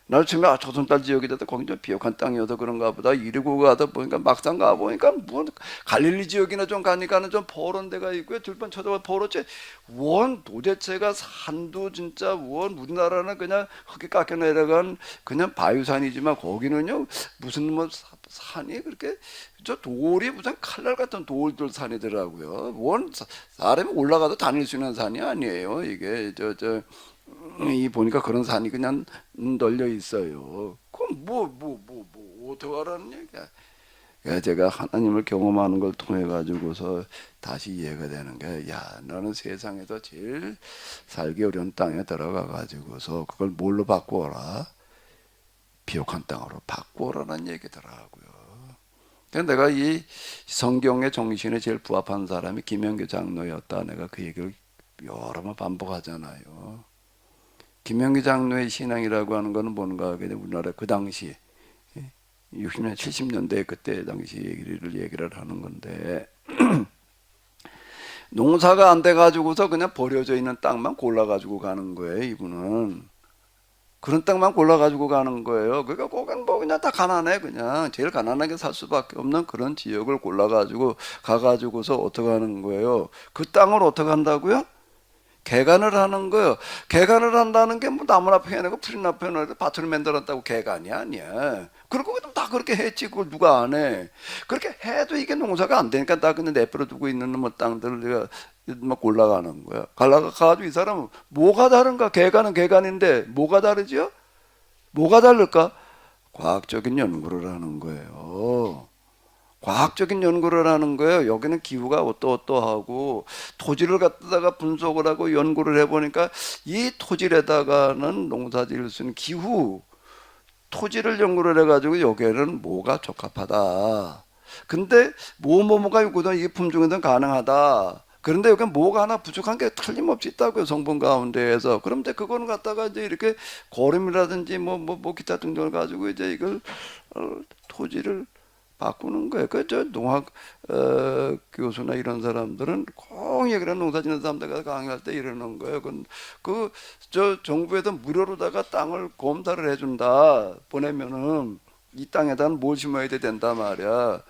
나도 처음에 초승달 지역이다 거기 좀 비옥한 땅이어서 그런가 보다 이러고 가다 보니까 막상 가 보니까 뭐 갈릴리 지역이나 좀 가니까는 좀 포런 데가 있고요. 들번 쳐다봐 포로지 원 도대체가 산도 진짜 원 우리나라는 그냥 흙이 깎여 내려간 그냥 바위산이지만 거기는요 무슨 뭐 산이 그렇게 저 돌이 무슨 칼날 같은 돌들 산이더라고요. 원 사람이 올라가도 다닐 수 있는 산이 아니에요. 이게 이 보니까 그런 산이 그냥 널려 있어요. 그럼 어떻게 하라는 얘기야. 그러니까 제가 하나님을 경험하는 걸 통해 가지고서 다시 이해가 되는 게, 야, 너는 세상에서 제일 살기 어려운 땅에 들어가 가지고서 그걸 뭘로 바꾸어라? 비옥한 땅으로 바꾸어라는 얘기더라고요. 그러니까 내가 이 성경의 정신에 제일 부합한 사람이 김영규 장로였다. 내가 그 얘기를 여러 번 반복하잖아요. 김영규 장로의 신앙이라고 하는 거는 뭔가 하게 되면 우리나라 그 당시 60년, 70년대 그때 당시 얘기를 하는 건데 농사가 안 돼가지고서 그냥 버려져 있는 땅만 골라가지고 가는 거예요. 이분은 그런 땅만 골라가지고 가는 거예요. 그러니까 거긴 뭐 그냥 다 가난해. 그냥 제일 가난하게 살 수밖에 없는 그런 지역을 골라가지고 가가지고서 어떻게 하는 거예요? 그 땅을 어떻게 한다고요? 개간을 하는 거예요. 개간을 한다는 게 뭐 나무나 패내고 풀이나 패내고 밭을 만들었다고 개간이 아니야. 그리고 다 그렇게 했지. 그걸 누가 안 해. 그렇게 해도 이게 농사가 안 되니까 다 그냥 내버려 두고 있는 뭐 땅들을 내가 막 골라가는 거야. 가가지고 이 사람은 뭐가 다른가? 개간은 개간인데 뭐가 다르죠? 뭐가 다를까? 과학적인 연구를 하는 거예요. 과학적인 연구를 하는 거예요. 여기는 기후가 어떠어떠하고 토지를 갖다가 분석을 하고 연구를 해보니까 이 토질에다가는 농사 지을 수 있는 기후 토지를 연구를 해가지고 여기에는 뭐가 적합하다. 근데 뭐가 있거든 이게 품종에는 가능하다. 그런데 여기 뭐가 하나 부족한 게 틀림없이 있다고요. 성분 가운데에서. 그런데 그거는 갖다가 이제 이렇게 거름이라든지 뭐 기타 등등을 가지고 이제 이걸 토지를 바꾸는 거예요. 저 농학 교수나 이런 사람들은 꼭 얘기를 농사 짓는 사람들 강의할 때 이러는 거예요. 저 정부에서 무료로다가 땅을 검사를 해준다 보내면은 이 땅에다는 뭘 심어야 된다 말이야.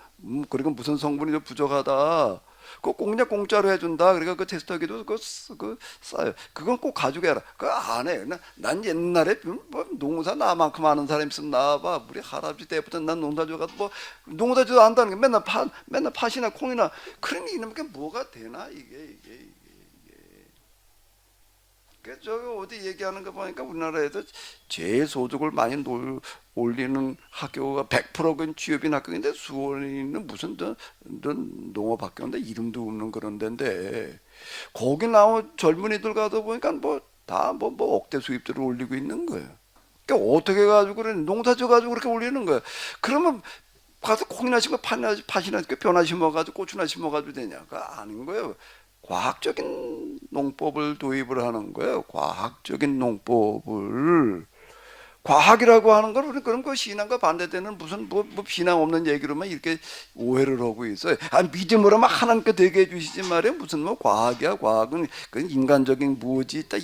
그리고 무슨 성분이 좀 부족하다. 그거 공짜로 해준다. 그러니까 그 테스터기도 그 싸요. 그건 꼭 가지고 해라. 그거 안 해. 난 옛날에 뭐 농사 나만큼 아는 사람 있으면 나와봐. 우리 할아버지 때부터 난 농사 지어가지고 뭐 농사 지어 안다는 게 맨날 팥이나 콩이나 그런 이놈 게 뭐가 되나 이게. 저기 어디 얘기하는 거 보니까 우리나라에서 제일 소득을 많이 올리는 학교가 100%는 취업인 학교인데 수원이는 무슨 농업 학교인데 이름도 없는 그런 데인데 거기 나온 젊은이들 가다 보니까 다 억대 수입들을 올리고 있는 거예요. 그러니까 어떻게 해가지고 그래 농사 져가지고 그렇게 올리는 거예요. 그러면 가서 콩이나 심어 팥이나 벼나 심어가지고 고추나 심어가지고 되냐? 그거 아닌 거예요. 과학적인 농법을 도입을 하는 거예요. 과학적인 농법을. 과학이라고 하는 걸 우리 그런 거 신앙과 반대되는 무슨 뭐 신앙 없는 얘기로만 이렇게 오해를 하고 있어요. 믿음으로만 하나님께 되게 해주시지 말이야. 무슨 뭐 과학이야. 과학은 그건 인간적인 무엇이 있다.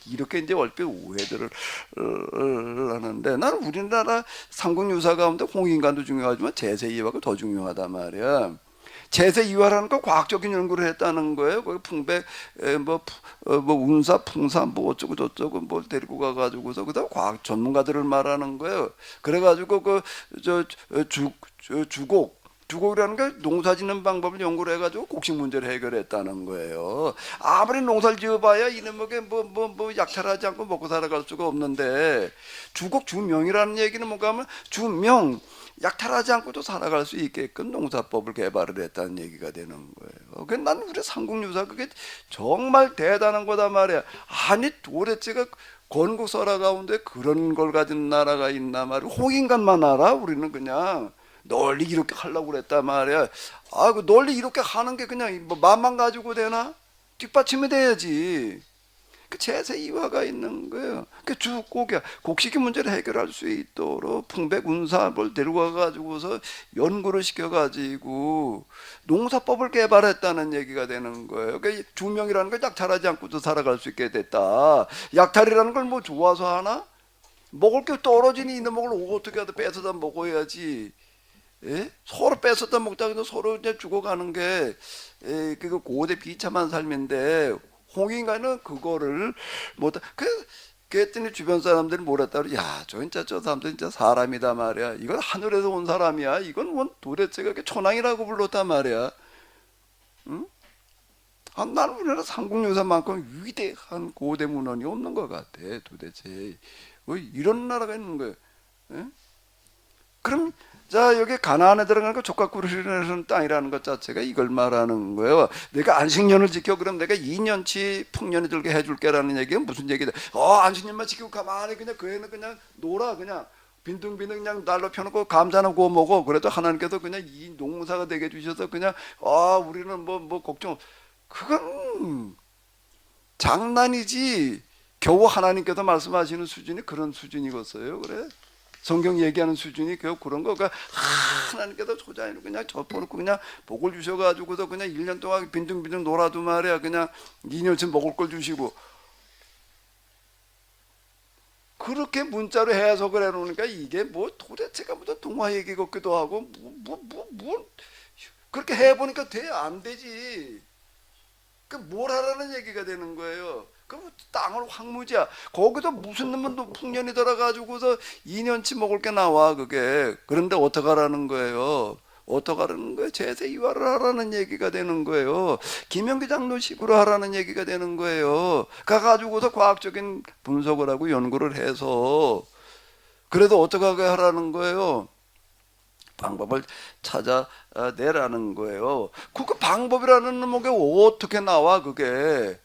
이렇게 이제 얼핏 오해들을 하는데 나는 우리나라 삼국유사 가운데 홍인관도 중요하지만 제세이화가 더 중요하단 말이야. 제세이화라는 거 과학적인 연구를 했다는 거예요. 거기 풍백, 운사, 풍사, 뭐 어쩌고 저쩌고 뭐 데리고 가가지고서 그다음 과학 전문가들을 말하는 거예요. 그래가지고 주곡이라는 게 농사짓는 방법을 연구를 해가지고 곡식 문제를 해결했다는 거예요. 아무리 농사를 지어봐야 이놈에게 뭐 약탈하지 않고 먹고 살아갈 수가 없는데 주명이라는 얘기는 뭔가 하면 주명 약탈하지 않고도 살아갈 수 있게끔 농사법을 개발을 했다는 얘기가 되는 거예요. 난 우리 삼국유사 그게 정말 대단한 거다 말이야. 아니 도대체가 건국설화 가운데 그런 걸 가진 나라가 있나 말이야. 홍인간만 알아. 우리는 그냥 널리 이렇게 하려고 그랬단 말이야. 그 널리 이렇게 하는 게 그냥 뭐 맘만 가지고 되나? 뒷받침이 돼야지. 그 제세이화가 있는 거예요. 그 주곡이야. 곡식의 문제를 해결할 수 있도록 풍백 운사를 데리고 가가지고서 연구를 시켜가지고 농사법을 개발했다는 얘기가 되는 거예요. 그러니까 주명이라는 걸 약탈하지 않고도 살아갈 수 있게 됐다. 약탈이라는 걸 뭐 좋아서 하나? 먹을 게 떨어지니 이놈을 어떻게 하든 뺏어다 먹어야지. 예? 서로 뺏었다 먹다가 서로 이제 죽어가는 게 그 고대 비참한 삶인데 홍인가는 그거를 그랬더니 주변 사람들이 뭐랬다 그래. 야, 저 사람들 진짜 사람이다 말이야. 이건 하늘에서 온 사람이야. 이건 뭐 도대체가 천왕이라고 불렀단 말이야. 응? 나는 우리나라 삼국유사만큼 위대한 고대 문헌이 없는 것 같아. 도대체 왜 이런 나라가 있는 거예요? 예? 그럼 자, 여기 가나안에 들어가는 거 족각구를 흐르는 땅이라는 것 자체가 이걸 말하는 거예요. 내가 안식년을 지켜 그럼 내가 2년치 풍년이 들게 해줄게라는 얘기가 무슨 얘기다. 안식년만 지키고 가만히 그냥 그 애는 그냥 놀아 그냥 빈둥빈둥 그냥 날로 펴놓고 감자나 구워 먹어. 그래도 하나님께서 그냥 이 농사가 되게 해주셔서 그냥 우리는 뭐 걱정. 그건 장난이지. 겨우 하나님께서 말씀하시는 수준이 그런 수준이겠어요. 그래? 성경 얘기하는 수준이 겨우 그런 거. 그러니까 하나님께서 소자인을 그냥 접어놓고 그냥 복을 주셔가지고서 그냥 1년 동안 빈둥빈둥 놀아도 말이야. 그냥 2년치 먹을 걸 주시고. 그렇게 문자로 해석을 해놓으니까 이게 뭐 도대체가 무슨 동화 얘기 같기도 하고 그렇게 해보니까 안 되지. 그 뭘 하라는 얘기가 되는 거예요. 그 땅을 황무지야. 거기서 무슨 놈은 풍년이 들어가지고서 2년치 먹을 게 나와 그게. 그런데 어떡하라는 거예요. 어떡하라는 거예요. 제세 이화를 하라는 얘기가 되는 거예요. 김영기 장로식으로 하라는 얘기가 되는 거예요. 가가지고서 과학적인 분석을 하고 연구를 해서 그래도 어떡하게 하라는 거예요. 방법을 찾아내라는 거예요. 그 방법이라는 게 어떻게 나와 그게.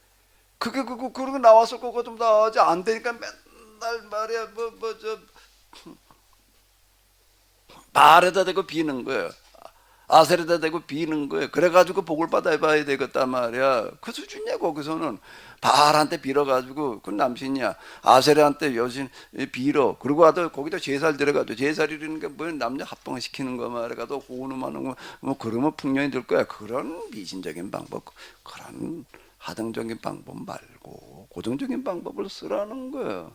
그러고 나왔을 거거든. 나오지 안 되니까 맨날 말이야 말에다 대고 비는 거예요. 아셀에다 대고 비는 거예요. 그래가지고 복을 받아봐야 되겠단 말이야. 그 수준이야. 거기서는 바알한테 빌어가지고 그 남신이야. 아셀한테 여신 빌어. 그리고 와도 거기다 제살 들어가도 제살이라는 게 뭐 남녀 합방을 시키는 거 말이야. 가도 호흡하는 거 뭐 그러면 풍년이 될 거야. 그런 미신적인 방법, 그런 하등적인 방법 말고 고정적인 방법을 쓰라는 거야.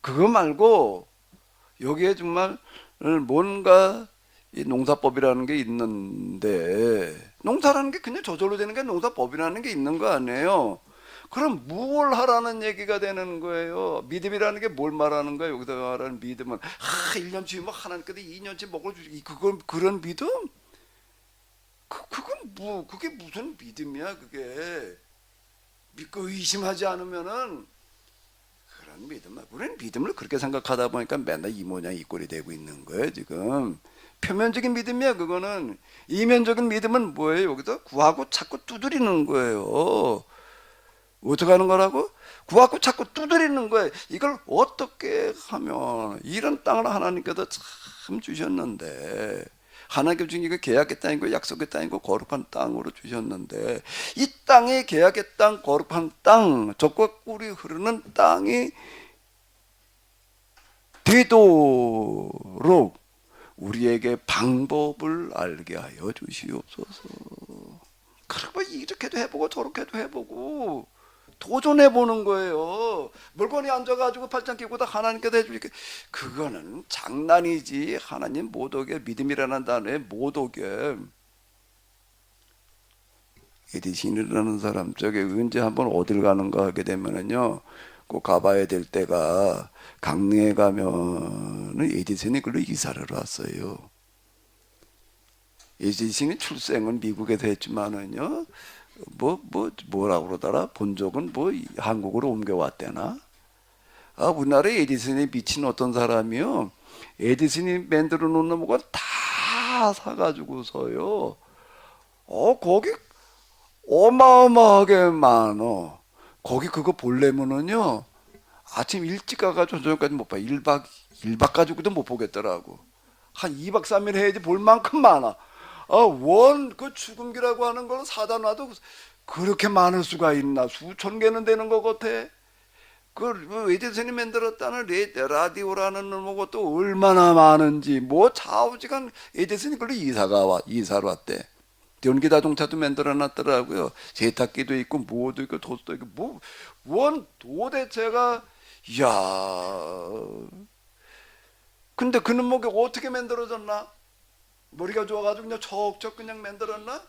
그거 말고 여기에 정말 뭔가 이 농사법이라는 게 있는데, 농사라는 게 그냥 저절로 되는 게 농사법이라는 게 있는 거 아니에요. 그럼 뭘 하라는 얘기가 되는 거예요. 믿음이라는 게 뭘 말하는 거예요. 여기서 말하는 믿음은 1년치 뭐 하나님께서 2년치 먹을 주시. 그건 그런 믿음? 그게 무슨 믿음이야 그게. 믿고 의심하지 않으면은 그런 믿음. 우리는 믿음을 그렇게 생각하다 보니까 맨날 이 모양 이 꼴이 되고 있는 거예요 지금. 표면적인 믿음이야 그거는. 이면적인 믿음은 뭐예요? 여기서 구하고 찾고 두드리는 거예요. 어떻게 하는 거라고? 구하고 찾고 두드리는 거예요. 이걸 어떻게 하면, 이런 땅을 하나님께서 참 주셨는데, 하나님께 주신 이거 계약의 땅이고 약속의 땅이고 거룩한 땅으로 주셨는데, 이 땅이 계약의 땅, 거룩한 땅, 젖과 꿀이 흐르는 땅이 되도록 우리에게 방법을 알게 하여 주시옵소서. 그리고 이렇게도 해보고 저렇게도 해보고 도전해보는 거예요. 물건이 앉아가지고 팔짱 끼고 다 하나님께서 해주니까 그거는 장난이지. 하나님 못 오게, 믿음이라는 단어에 못 오게. 에디슨이라는 사람 저게 언제 한번 어딜 가는가 하게 되면은요, 꼭 가봐야 될 때가, 강릉에 가면은 에디슨이 글로 이사를 왔어요. 에디슨이 출생은 미국에서 했지만은요, 뭐라고 그러더라? 본적은 한국으로 옮겨왔대나? 우리나라에 에디슨에 미친 어떤 사람이요, 에디슨이 만들어 놓는 뭐가 다 사가지고서요, 거기 어마어마하게 많어. 거기 그거 보려면은요, 아침 일찍 가가지고 저녁까지 못 봐. 1박 가지고도 못 보겠더라고. 한 2박 3일 해야지 볼 만큼 많아. 그 죽음기라고 하는 걸 사다 놔도 그렇게 많을 수가 있나. 수천 개는 되는 것 같아. 그 에디슨이 만들었다는 라디오라는 것도 얼마나 많은지. 좌우지간 에디슨이 그걸로 이사를 왔대. 전기 자동차도 만들어 놨더라고요. 세탁기도 있고 뭐도 있고 도수도 있고 도대체가. 이야. 근데 그는 뭐가 어떻게 만들어졌나? 머리가 좋아가지고 그냥 척척 그냥 만들었나?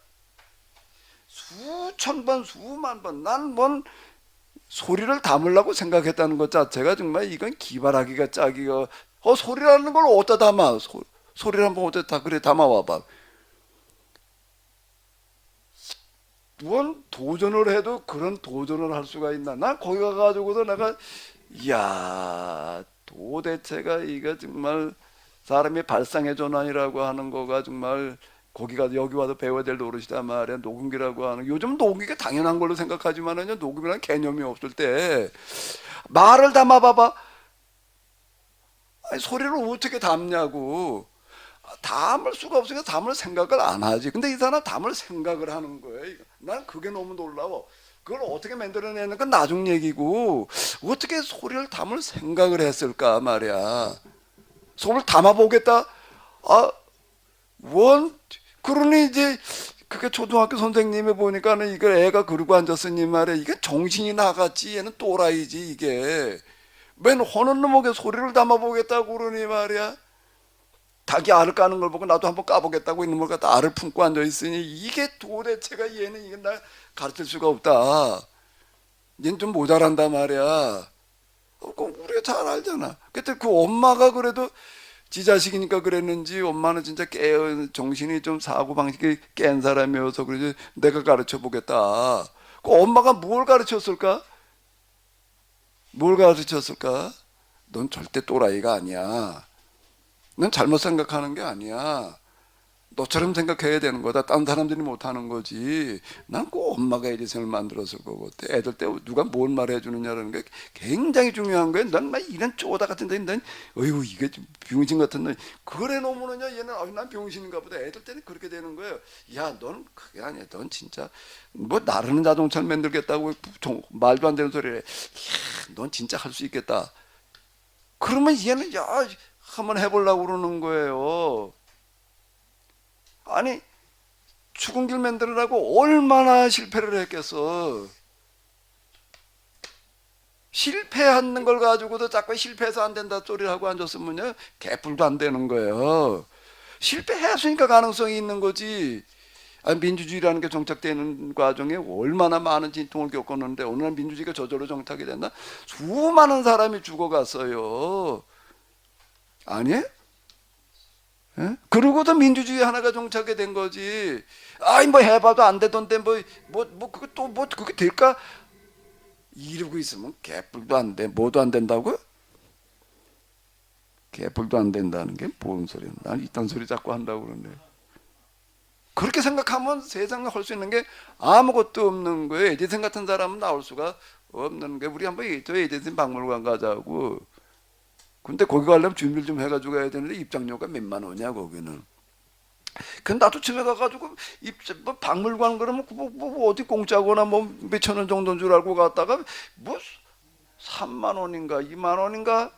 수천 번 수만 번. 난 소리를 담으려고 생각했다는 것 자체가 정말 이건 기발하기가 짝이가. 소리라는 걸 어디다 담아? 소리를 한번 어디다 그래 담아와봐. 도전을 해도 그런 도전을 할 수가 있나? 난 거기 가가지고서 내가, 이야, 도대체가 이거 정말 사람이 발상의 전환이라고 하는 거가 정말 거기가 여기 와서 배워야 될 노릇이다 말이야. 녹음기라고 하는 요즘 녹음기가 당연한 걸로 생각하지만은요, 녹음이라는 개념이 없을 때 말을 담아봐봐. 아니, 소리를 어떻게 담냐고. 담을 수가 없으니까 담을 생각을 안 하지. 근데 이 사람 담을 생각을 하는 거예요. 난 그게 너무 놀라워. 그걸 어떻게 만들어내는 건 나중 얘기고, 어떻게 소리를 담을 생각을 했을까 말이야. 소리를 담아보겠다. 그러니 이제 그게 초등학교 선생님이 보니까는 이걸 애가 그러고 앉았으니 말이야. 이게 정신이 나갔지. 얘는 또라이지 이게. 맨 허는 놈에게 소리를 담아보겠다고 그러니 말이야. 닭이 알을 까는 걸 보고 나도 한번 까보겠다고 있는 걸 갖다 알을 품고 앉아 있으니 이게 도대체가 얘는 이게 날 가르칠 수가 없다. 얘는 좀 모자란다 말이야. 우리가 잘 알잖아. 그때 그 엄마가 그래도 지 자식이니까 그랬는지 엄마는 진짜 정신이 좀 사고방식이 깬 사람이어서 그러지 내가 가르쳐 보겠다. 그 엄마가 뭘 가르쳤을까? 뭘 가르쳤을까? 넌 절대 또라이가 아니야. 넌 잘못 생각하는 게 아니야. 너처럼 생각해야 되는 거다. 다른 사람들이 못하는 거지. 난 꼭 엄마가 이 인생을 만들었을 거고 애들 때 누가 뭘 말해주느냐라는 게 굉장히 중요한 거야. 난 막 이런 쪼다 같은데 난 어이구 이게 병신 같은 놈 그래 놓으면요 얘는 난 병신인가 보다. 애들 때는 그렇게 되는 거예요. 야 넌 그게 아니야. 넌 진짜 뭐 나르는 자동차를 만들겠다고 말도 안 되는 소리를 해. 야, 넌 진짜 할 수 있겠다. 그러면 얘는 야 한번 해보려고 그러는 거예요. 아니 죽은 길 만들으라고 얼마나 실패를 했겠어. 실패하는 걸 가지고도 자꾸 실패해서 안 된다 소리를 하고 앉았으면요 개뿔도 안 되는 거예요. 실패했으니까 가능성이 있는 거지. 아니, 민주주의라는 게 정착되는 과정에 얼마나 많은 진통을 겪었는데 어느 날 민주주의가 저절로 정착이 됐나? 수많은 사람이 죽어갔어요. 아니? 예? 그러고도 민주주의 하나가 정착이 된 거지. 아이 뭐 해봐도 안 되던데 그게 또 그게 될까? 이러고 있으면 개뿔도 안 돼. 뭐도 안 된다고요? 개뿔도 안 된다는 게 뭔 소리야? 난 이딴 소리 자꾸 한다고 그러네. 그렇게 생각하면 세상에 할 수 있는 게 아무것도 없는 거예요. 에디슨 같은 사람은 나올 수가 없는 게. 우리 한번 에디슨 박물관 가자고. 근데 거기 가려면 준비를 좀 해가지고 가야 되는데 입장료가 몇만 원이야 거기는. 근데 나도 집에 가가지고 뭐 박물관 그러면 뭐 어디 공짜거나 뭐 몇천 원 정도인 줄 알고 갔다가 뭐 3만 원인가 2만 원인가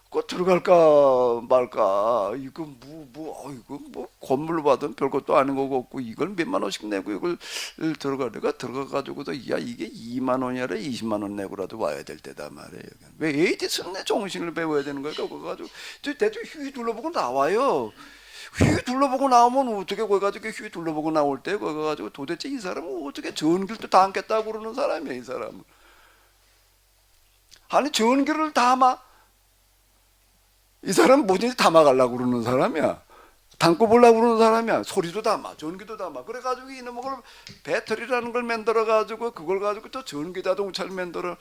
그거 들어갈까 말까. 이거 이거 뭐 건물로 받으면 별것도 아닌 거고 없고 이걸 몇만 원씩 내고 이걸 내가 들어가가지고도 야 이게 2만 원이 아니라 20만 원 내고라도 와야 될 때다 말이에요. 왜 에이디스는 내 정신을 배워야 되는 거야. 그거 가지고 대충 휘 둘러보고 나와요. 휘 둘러보고 나오면 어떻게 거기 가지고 휘 둘러보고 나올 때 거기 가지고 도대체 이 사람은 어떻게 전기를 담겠다고 그러는 사람이야 이 사람은. 아니 전기를 담아. 이 사람은 뭐든지 담아가려고 그러는 사람이야. 담고 보려고 그러는 사람이야. 소리도 담아, 전기도 담아. 그래가지고 이놈을 배터리라는 걸 만들어가지고 그걸 가지고 또 전기 자동차를 만들어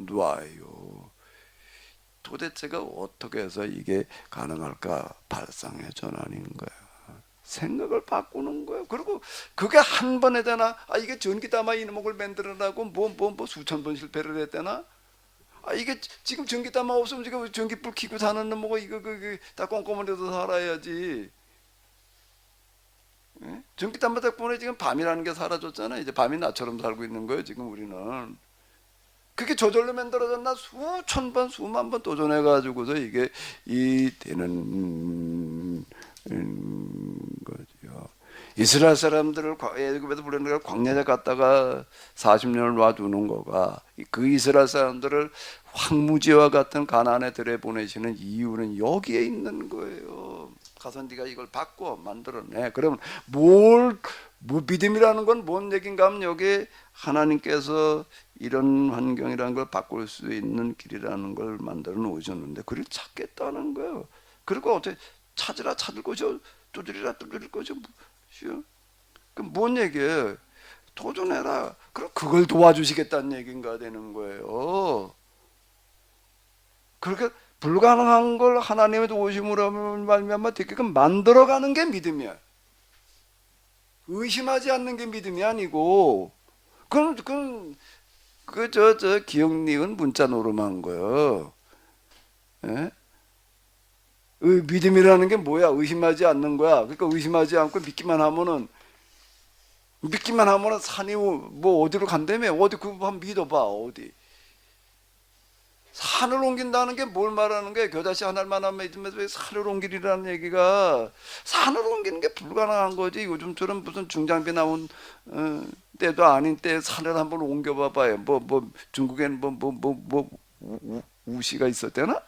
놔요. 도대체가 어떻게 해서 이게 가능할까? 발상의 전환인 거야. 생각을 바꾸는 거예요. 그리고 그게 한 번에 되나? 이게 전기 담아 이놈을 만들어라고 뭐 수천 번 실패를 했대나? 이게 지금 전기담아 없으면 지금 전기불 켜고 사는 놈하고 이거 다 꼼꼼하게도 살아야지. 예? 전기담아 덕분에 지금 밤이라는 게 사라졌잖아. 이제 밤이 낮처럼 살고 있는 거예요. 지금 우리는. 그게 저절로 만들어졌나? 수천 번, 수만 번 도전해가지고서 이게 되는 거죠. 이스라엘 사람들을 애굽에서 불러내가 광야에 갔다가 40년을 놔두는 거가 그 이스라엘 사람들을 황무지와 같은 가나안에 들여보내시는 이유는 여기에 있는 거예요. 가서 네가 이걸 바꿔 만들어내. 그러면 뭐 믿음이라는 건 뭔 얘기인가 하면 여기에 하나님께서 이런 환경이라는 걸 바꿀 수 있는 길이라는 걸 만들어 놓으셨는데 그걸 찾겠다는 거예요. 그리고 어떻게 찾으라 찾을 것이요 두드리라 두드릴 것이요. 그럼 뭔 얘기예요? 도전해라. 그럼 그걸 도와주시겠다는 얘기인가 되는 거예요. 그렇게 불가능한 걸 하나님의 도우심으로 말미암아 되게끔 만들어가는 게 믿음이야. 의심하지 않는 게 믿음이 아니고, 그건 저 기억 니은 문자 노름한 거예요. 예? 믿음이라는 게 뭐야? 의심하지 않는 거야. 그러니까 의심하지 않고 믿기만 하면은 산이 뭐 어디로 간다며? 어디 그거 한번 믿어봐. 어디? 산을 옮긴다는 게 뭘 말하는 거야? 겨자씨 하나만 하면 믿으면서 왜 산을 옮기리라는 얘기가, 산을 옮기는 게 불가능한 거지. 요즘처럼 무슨 중장비 나온 때도 아닌 때 산을 한번 옮겨봐봐요. 뭐 중국에는 우시가 있었대나?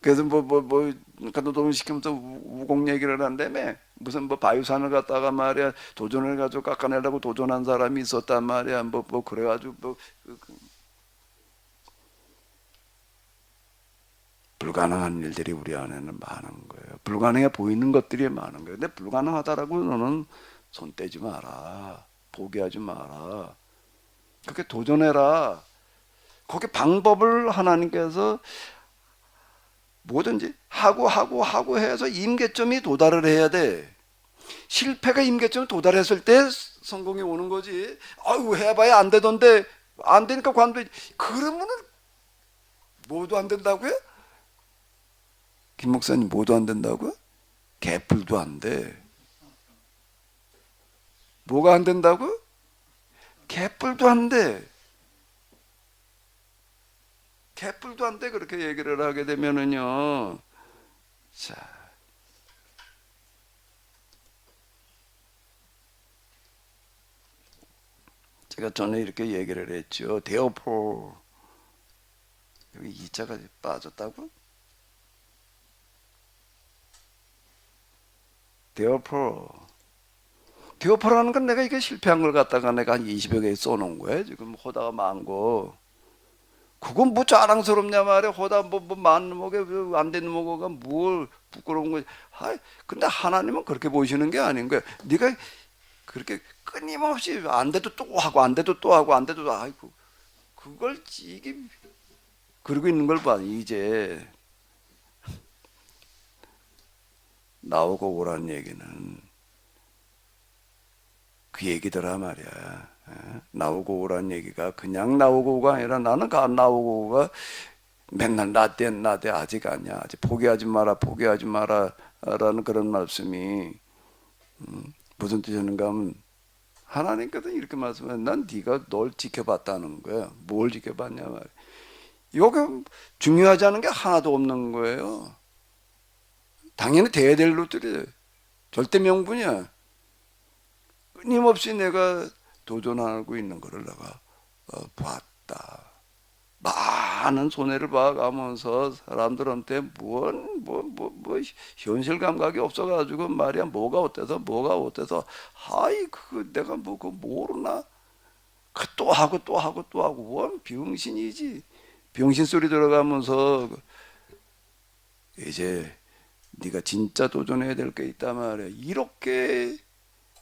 그래서 가도동을 시키면서 우공 얘기를 한다며. 무슨 뭐 바위산을 갖다가 말이야 도전을 가지고 깎아내려고 도전한 사람이 있었단 말이야. 뭐 그래가지고 불가능한 일들이 우리 안에는 많은 거예요. 불가능해 보이는 것들이 많은 거예요. 근데 불가능하다라고 너는 손 떼지 마라. 포기하지 마라. 그렇게 도전해라. 거기 방법을 하나님께서 뭐든지 하고 해서 임계점이 도달을 해야 돼. 실패가 임계점에 도달했을 때 성공이 오는 거지. 아유 해봐야 안 되던데 안 되니까 관두지. 그러면은 뭐도 안 된다고요? 김 목사님 뭐도 안 된다고요? 개뿔도 안 돼. 뭐가 안 된다고? 개뿔도 안 돼. 개뿔도 안 돼. 그렇게 얘기를 하게 되면은요. 자. 제가 전에 이렇게 얘기를 했죠. therefore. 여기 이자가 빠졌다고? therefore라는 건 내가 이게 실패한 걸 갖다가 내가 한 20여 개 써놓은 거예요. 지금 호다가 많고. 그건 뭐 자랑스럽냐 말이야. 호다 뭐 많은 목에 안 되는 목가 뭘 부끄러운 거지. 근데 하나님은 그렇게 보시는 게 아닌 거야. 네가 그렇게 끊임없이 안 돼도 또 하고 안 돼도 또 하고 안 돼도 또 아이고 그걸 이게 그러고 있는 걸 봐. 이제 나오고 오라는 얘기는 그 얘기더라 말이야. 나오고 오라는 얘기가 그냥 나오고 오가 아니라 나는 안 나오고 오가 맨날 나대 아직 아니야. 아직 포기하지 마라 라는 그런 말씀이 무슨 뜻이었는가 하면 하나님께서 이렇게 말씀해. 난 네가 널 지켜봤다는 거야. 뭘 지켜봤냐 말이야. 이거 중요하지 않은 게 하나도 없는 거예요. 당연히 돼야 될 것들이 절대 명분이야. 끊임없이 내가 도전하고 있는 것을 내가 봤다. 많은 손해를 봐가면서 사람들한테 현실 감각이 없어가지고 말이야 뭐가 어때서 내가 그거 모르나? 또 하고 원 병신이지. 병신 소리 들어가면서 이제 네가 진짜 도전해야 될 게 있단 말이야. 이렇게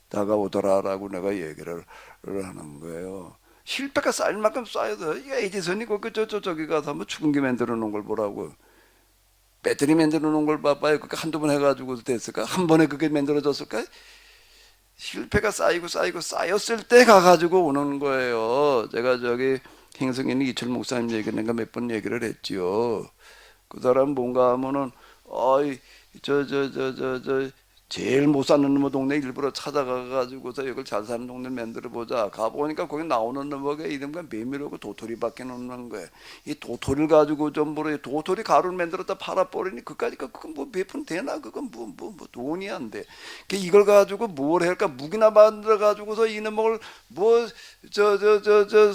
다가오더라라고 내가 얘기를 하는 거예요. 실패가 쌓일 만큼 쌓여서 이게 에디슨이 저기 가서 한번 축은기 만들어 놓은 걸 보라고. 배터리 만들어 놓은 걸 봐봐요. 그게 한두 번 해가지고 됐을까? 한 번에 그게 만들어졌을까? 실패가 쌓였을 때 가가지고 오는 거예요. 제가 저기 행성인 이철 목사님 얘기 내가 몇 번 얘기를 했지요. 그 사람 뭔가 하면은 제일 못 사는 놈의 동네 일부러 찾아가가지고서 이걸 잘 사는 동네 만들어 보자. 가보니까 거기 나오는 놈의 이름과 메밀하고 도토리밖에 없는 거야. 이 도토리를 가지고 전부로 도토리 가루를 만들었다 팔아버리니 그건 뭐 몇 푼 되나? 그건 뭐 돈이 안 돼. 이걸 가지고 뭘 할까? 무기나 만들어 가지고서 이놈을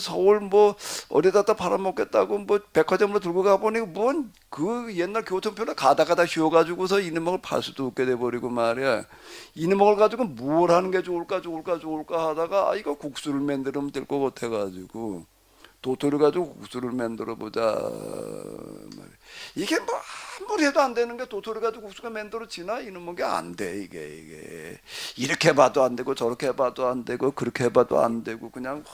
서울 어디다 팔아먹겠다고 백화점으로 들고 가보니 그 옛날 교통편을 가다가다 휘어가지고서 이놈을 팔 수도 없게 돼버리고 말이야. 이놈을 가지고 뭘 하는 게 좋을까 하다가 이거 국수를 만들면 될 것 같아가지고 도토리 가지고 국수를 만들어 보자 말이야. 이게 아무리 해도 안 되는 게 도토리 가지고 국수가 만들어지나? 이놈은 게 안 돼. 이게 이렇게 해봐도 안 되고 저렇게 해봐도 안 되고 그렇게 해봐도 안 되고 그냥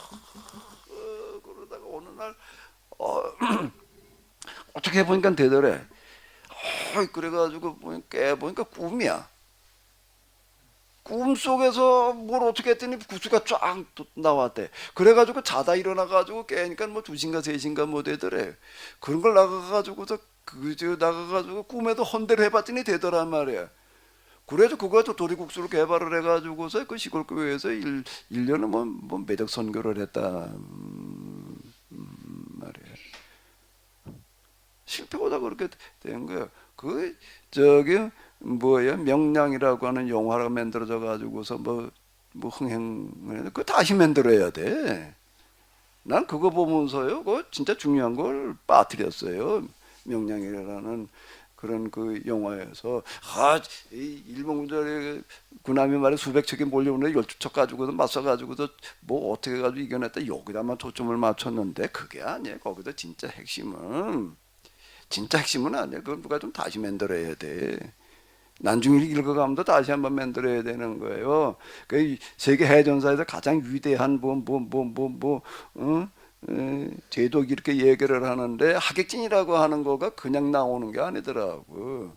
그러다가 어느 날 어떻게 해보니까 되더래. 그래가지고 깨보니까 꿈이야. 꿈속에서 뭘 어떻게 했더니 구슬가 쫙 나왔대. 그래가지고 자다 일어나가지고 깨니까 뭐 2시인가 3시인가 뭐 되더래. 그런 걸 나가가지고서 나가가지고 꿈에도 헌대를 해봤더니 되더란 말이야. 그래서 그거 또 도리국수로 개발을 해가지고서 그 시골 교회에서 1년에 뭐 매덕 선교를 했다 말이야. 실패보다 그렇게 된 거야. 그 저기 뭐야 명량이라고 하는 영화가 만들어져 가지고서 뭐 흥행을 해도 그거 다시 만들어야 돼. 난 그거 보면서요, 그거 진짜 중요한 걸 빠뜨렸어요. 명량이라는 그런 그 영화에서 이 일본 군절의 군함이 말에 수백 척이 몰려오는데 12척 가지고도 맞서 가지고도 뭐 어떻게 가지고 이겨냈다 여기다만 초점을 맞췄는데 그게 아니에요. 거기서 진짜 핵심은 아니에요. 그건 누가 좀 다시 만들어야 돼. 난중일 읽어가면서 다시 한번 만들어야 되는 거예요. 그 세계 해전사에서 가장 위대한 제독 이렇게 얘기를 하는데 하객진이라고 하는 거가 그냥 나오는 게 아니더라고.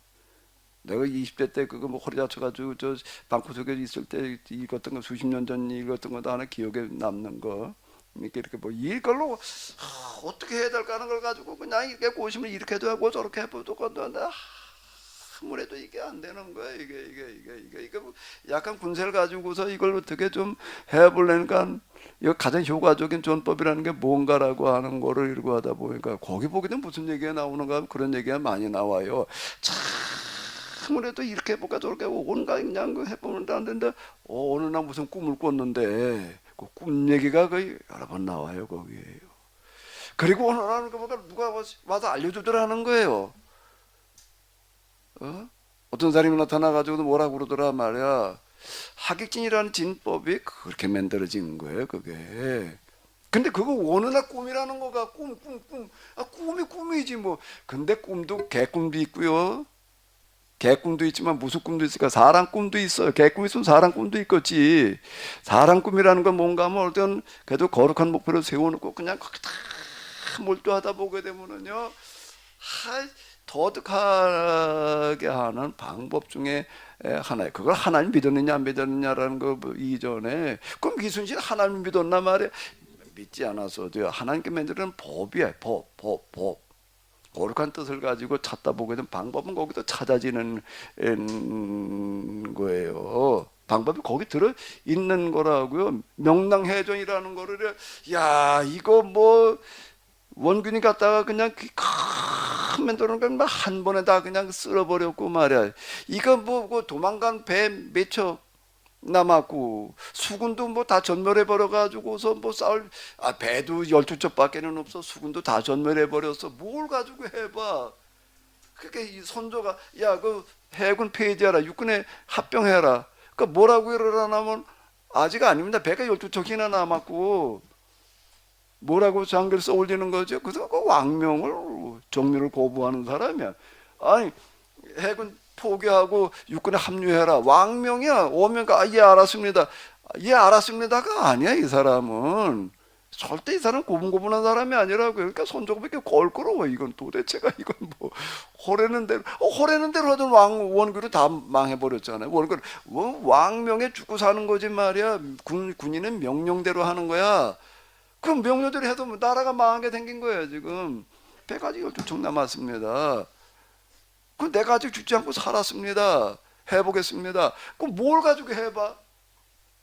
내가 20대 때 그거 뭐 허리 다쳐가지고 저 방구석에 있을 때 읽었던 거 수십 년 전 읽었던 거도 하나 기억에 남는 거. 이렇게 뭐 이걸로 어떻게 해야 될까 하는 걸 가지고 그냥 이렇게 보시면 이렇게도 하고 저렇게 해도 건데 아무래도 이게 안 되는 거야. 이게 뭐 약간 군세를 가지고서 이걸 어떻게 좀 해보려니까 이거 가장 효과적인 전법이라는 게 뭔가라고 하는 거를 읽고 하다 보니까 거기 보기는 무슨 얘기가 나오는가 하면 그런 얘기가 많이 나와요. 참 아무래도 이렇게 해볼까 저렇게 온가 그냥 해보면 안 된다. 어느 날 무슨 꿈을 꿨는데 그 꿈 얘기가 거의 여러 번 나와요 거기에요. 그리고 오늘 하는 거 보니까 누가 와서 알려주더라는 거예요. 어떤 사람이 나타나가지고 뭐라고 그러더라 말이야. 하객진이라는 진법이 그렇게 만들어진 거예요 그게. 근데 그거 어느 날 꿈이라는 거가 꿈. 꿈이 꿈이지 뭐. 근데 꿈도 개꿈도 있고요. 개꿈도 있지만 무슨 꿈도 있을까? 사람 꿈도 있어요. 개꿈 있으면 사람 꿈도 있겠지. 사람 꿈이라는 건 뭔가 하면 어떤 그래도 거룩한 목표를 세워놓고 그냥 거기 다 몰두하다 보게 되면은요, 터득하게 하는 방법 중에 하나예요. 그걸 하나님 믿었느냐 안 믿었느냐라는 거 이전에 그럼 이순신 하나님 믿었나 말이야. 믿지 않았어도요. 하나님께 만드는 법이에요. 법. 거룩한 뜻을 가지고 찾다 보게 되면 방법은 거기서 찾아지는 거예요. 방법이 거기 들어 있는 거라고요. 명랑해전이라는 거를 이거 뭐 원균이 갖다가 그냥 큰 만드는 건 한 번에 다 그냥 쓸어버렸고 말이야. 이거 뭐 도망간 배 몇 척 남았고 수군도 뭐 다 전멸해 버려 가지고서 뭐 싸울 배도 12척밖에는 없어. 수군도 다 전멸해 버렸어. 뭘 가지고 해봐. 그게 이 선조가 그 해군 폐지하라, 육군에 합병해라. 그러니까 뭐라고 이러라면 아직 아닙니다. 배가 12척이나 남았고 뭐라고 장글 써올리는 거죠. 그래서 그 왕명을 정밀을 거부하는 사람이야. 아니 해군 포기하고 육군에 합류해라. 왕명이야. 오면가 예 알았습니다. 예 알았습니다가 아니야. 이 사람은 절대 이 사람 고분고분한 사람이 아니라고. 그러니까 손조가 이렇게 껄끄러워. 이건 도대체가 이건 뭐 호래는 대로 하던 원군을 다 망해버렸잖아요. 왕명에 죽고 사는 거지 말이야. 군인은 명령대로 하는 거야. 그럼 명령대로 해도 뭐 나라가 망하게 생긴 거예요 지금. 배가 12척 남았습니다. 그 내가 아직 죽지 않고 살았습니다. 해보겠습니다. 그럼 뭘 가지고 해봐?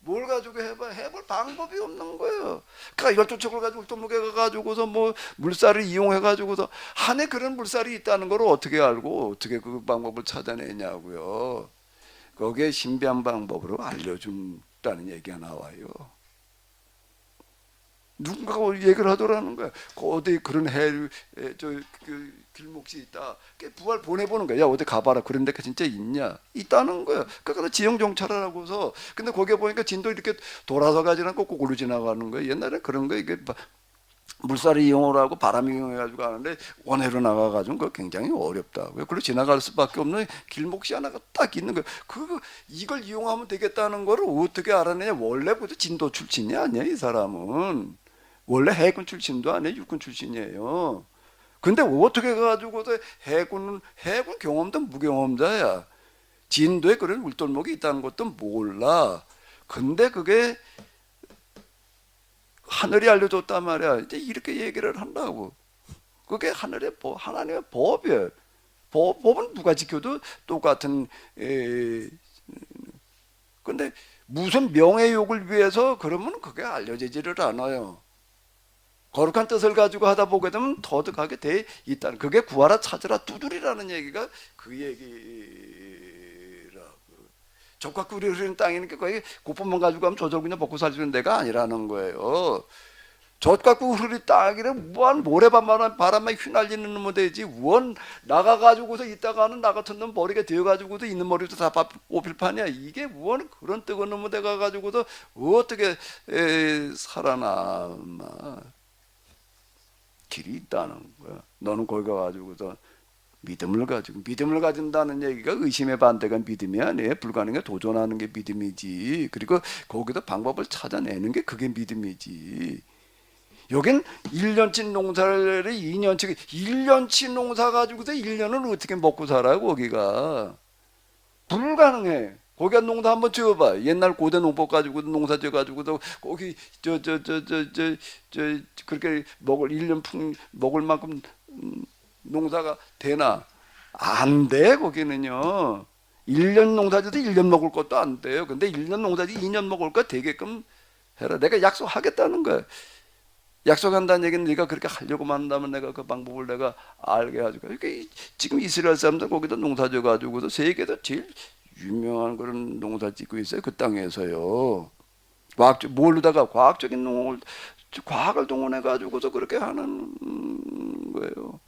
해볼 방법이 없는 거예요. 그러니까 12척을 가지고 울동무게 가가지고서 뭐 물살을 이용해가지고서 한해 그런 물살이 있다는 걸 어떻게 알고 어떻게 그 방법을 찾아내냐고요. 거기에 신비한 방법으로 알려준다는 얘기가 나와요. 누군가가 얘기를 하더라는 거야. 어디 그런 길목이 있다. 부활 보내보는 거야. 야 어디 가봐라. 그런 데가 진짜 있냐? 있다는 거야. 그러니까 지형 정찰하라고서. 근데 거기에 보니까 진도 이렇게 돌아서 가지는 않고 거꾸로 지나가는 거야. 옛날에 그런 거 이게 물살을 이용을 하고 바람을 이용해가지고 하는데 원해로 나가가지고 그거 굉장히 어렵다고요. 그리고 지나갈 수밖에 없는 길목이 하나가 딱 있는 거예요. 이걸 이용하면 되겠다는 거를 어떻게 알아내냐? 원래부터 진도 출신이 아니야 이 사람은. 원래 해군 출신도 아니에요. 육군 출신이에요. 근데 어떻게 가지고서 해군 경험도 무경험자야. 진도에 그런 울돌목이 있다는 것도 몰라. 근데 그게 하늘이 알려줬단 말이야. 이제 이렇게 얘기를 한다고. 그게 하나님의 법이에요. 법은 누가 지켜도 똑같은. 근데 무슨 명예욕을 위해서 그러면 그게 알려지지를 않아요. 거룩한 뜻을 가지고 하다 보게 되면 터득하게 돼 있다는, 그게 구하라 찾으라 두드리라는 얘기가 그 얘기라고. 젖과 꿀이 흐르는 땅이니까 거기 고품만 가지고 가면 저절그냥 먹고 살 수 있는 데가 아니라는 거예요. 젖과 꿀 흐르는 땅이래 무한 모래바람만 휘날리는 놈은 되지, 원 나가가지고서 있다가는 나 같은 놈 머리가 되어가지고도 있는 머리도 다 뽑힐 판이야. 이게 원 그런 뜨거운 놈은 돼가가지고도 어떻게 살아남아. 길이 있다는 거야. 너는 거기 가가지고서 믿음을 가진다는 얘기가 의심의 반대가 믿음이 아니에요. 불가능에 도전하는 게 믿음이지. 그리고 거기서 방법을 찾아내는 게 그게 믿음이지. 여긴 1년치 농사를 1년치 농사 가지고서 1년을 어떻게 먹고 살아요, 거기가. 불가능해. 거기가 농사 한번 지어봐. 옛날 고대 농법 가지고 농사 지어가지고도 거기 그렇게 1년 먹을 만큼 농사가 되나? 안 돼, 거기는요. 1년 농사 지어도 1년 먹을 것도 안 돼요. 근데 1년 농사 지어 2년 먹을 거 되게끔 해라. 내가 약속하겠다는 거야. 약속한다는 얘기는 네가 그렇게 하려고만 한다면 내가 그 방법을 내가 알게 해주고. 그러니까 지금 이스라엘 사람들 거기다 농사 지어가지고도 세계에서 제일 유명한 그런 농사 짓고 있어요. 그 땅에서요. 뭘로다가 과학을 동원해 가지고서 그렇게 하는 거예요.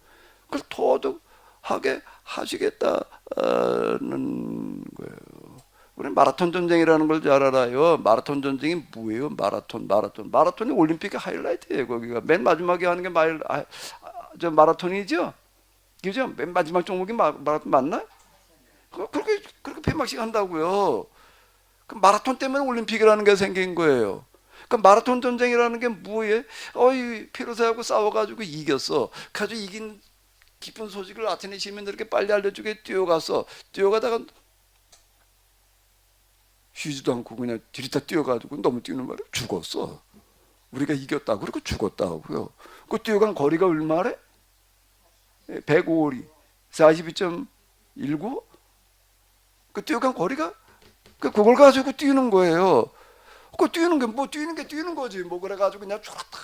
그걸 도덕하게 하시겠다는 거예요. 우리 마라톤 전쟁이라는 걸 잘 알아요. 마라톤 전쟁이 뭐예요? 마라톤이 올림픽의 하이라이트예요. 거기가 맨 마지막에 하는 게 마라톤이죠. 그죠? 맨 마지막 종목이 마라톤 맞나? 그렇게 폐막식 한다고요. 그 마라톤 때문에 올림픽이라는 게 생긴 거예요. 그 마라톤 전쟁이라는 게 뭐예요? 피로사하고 싸워가지고 이겼어. 그래서 이긴 기쁜 소식을 아테네 시민들에게 빨리 알려주게 뛰어가다가 쉬지도 않고 그냥 들이다 뛰어가지고 너무 뛰는 말에 죽었어. 우리가 이겼다. 그리고 죽었다고요. 그 뛰어간 거리가 얼마래? 105리 42.19? 그 뛰어간 거리가 그걸 가지고 뛰는 거예요. 그 뛰는 게 뛰는 거지. 뭐 그래가지고 그냥 쫙다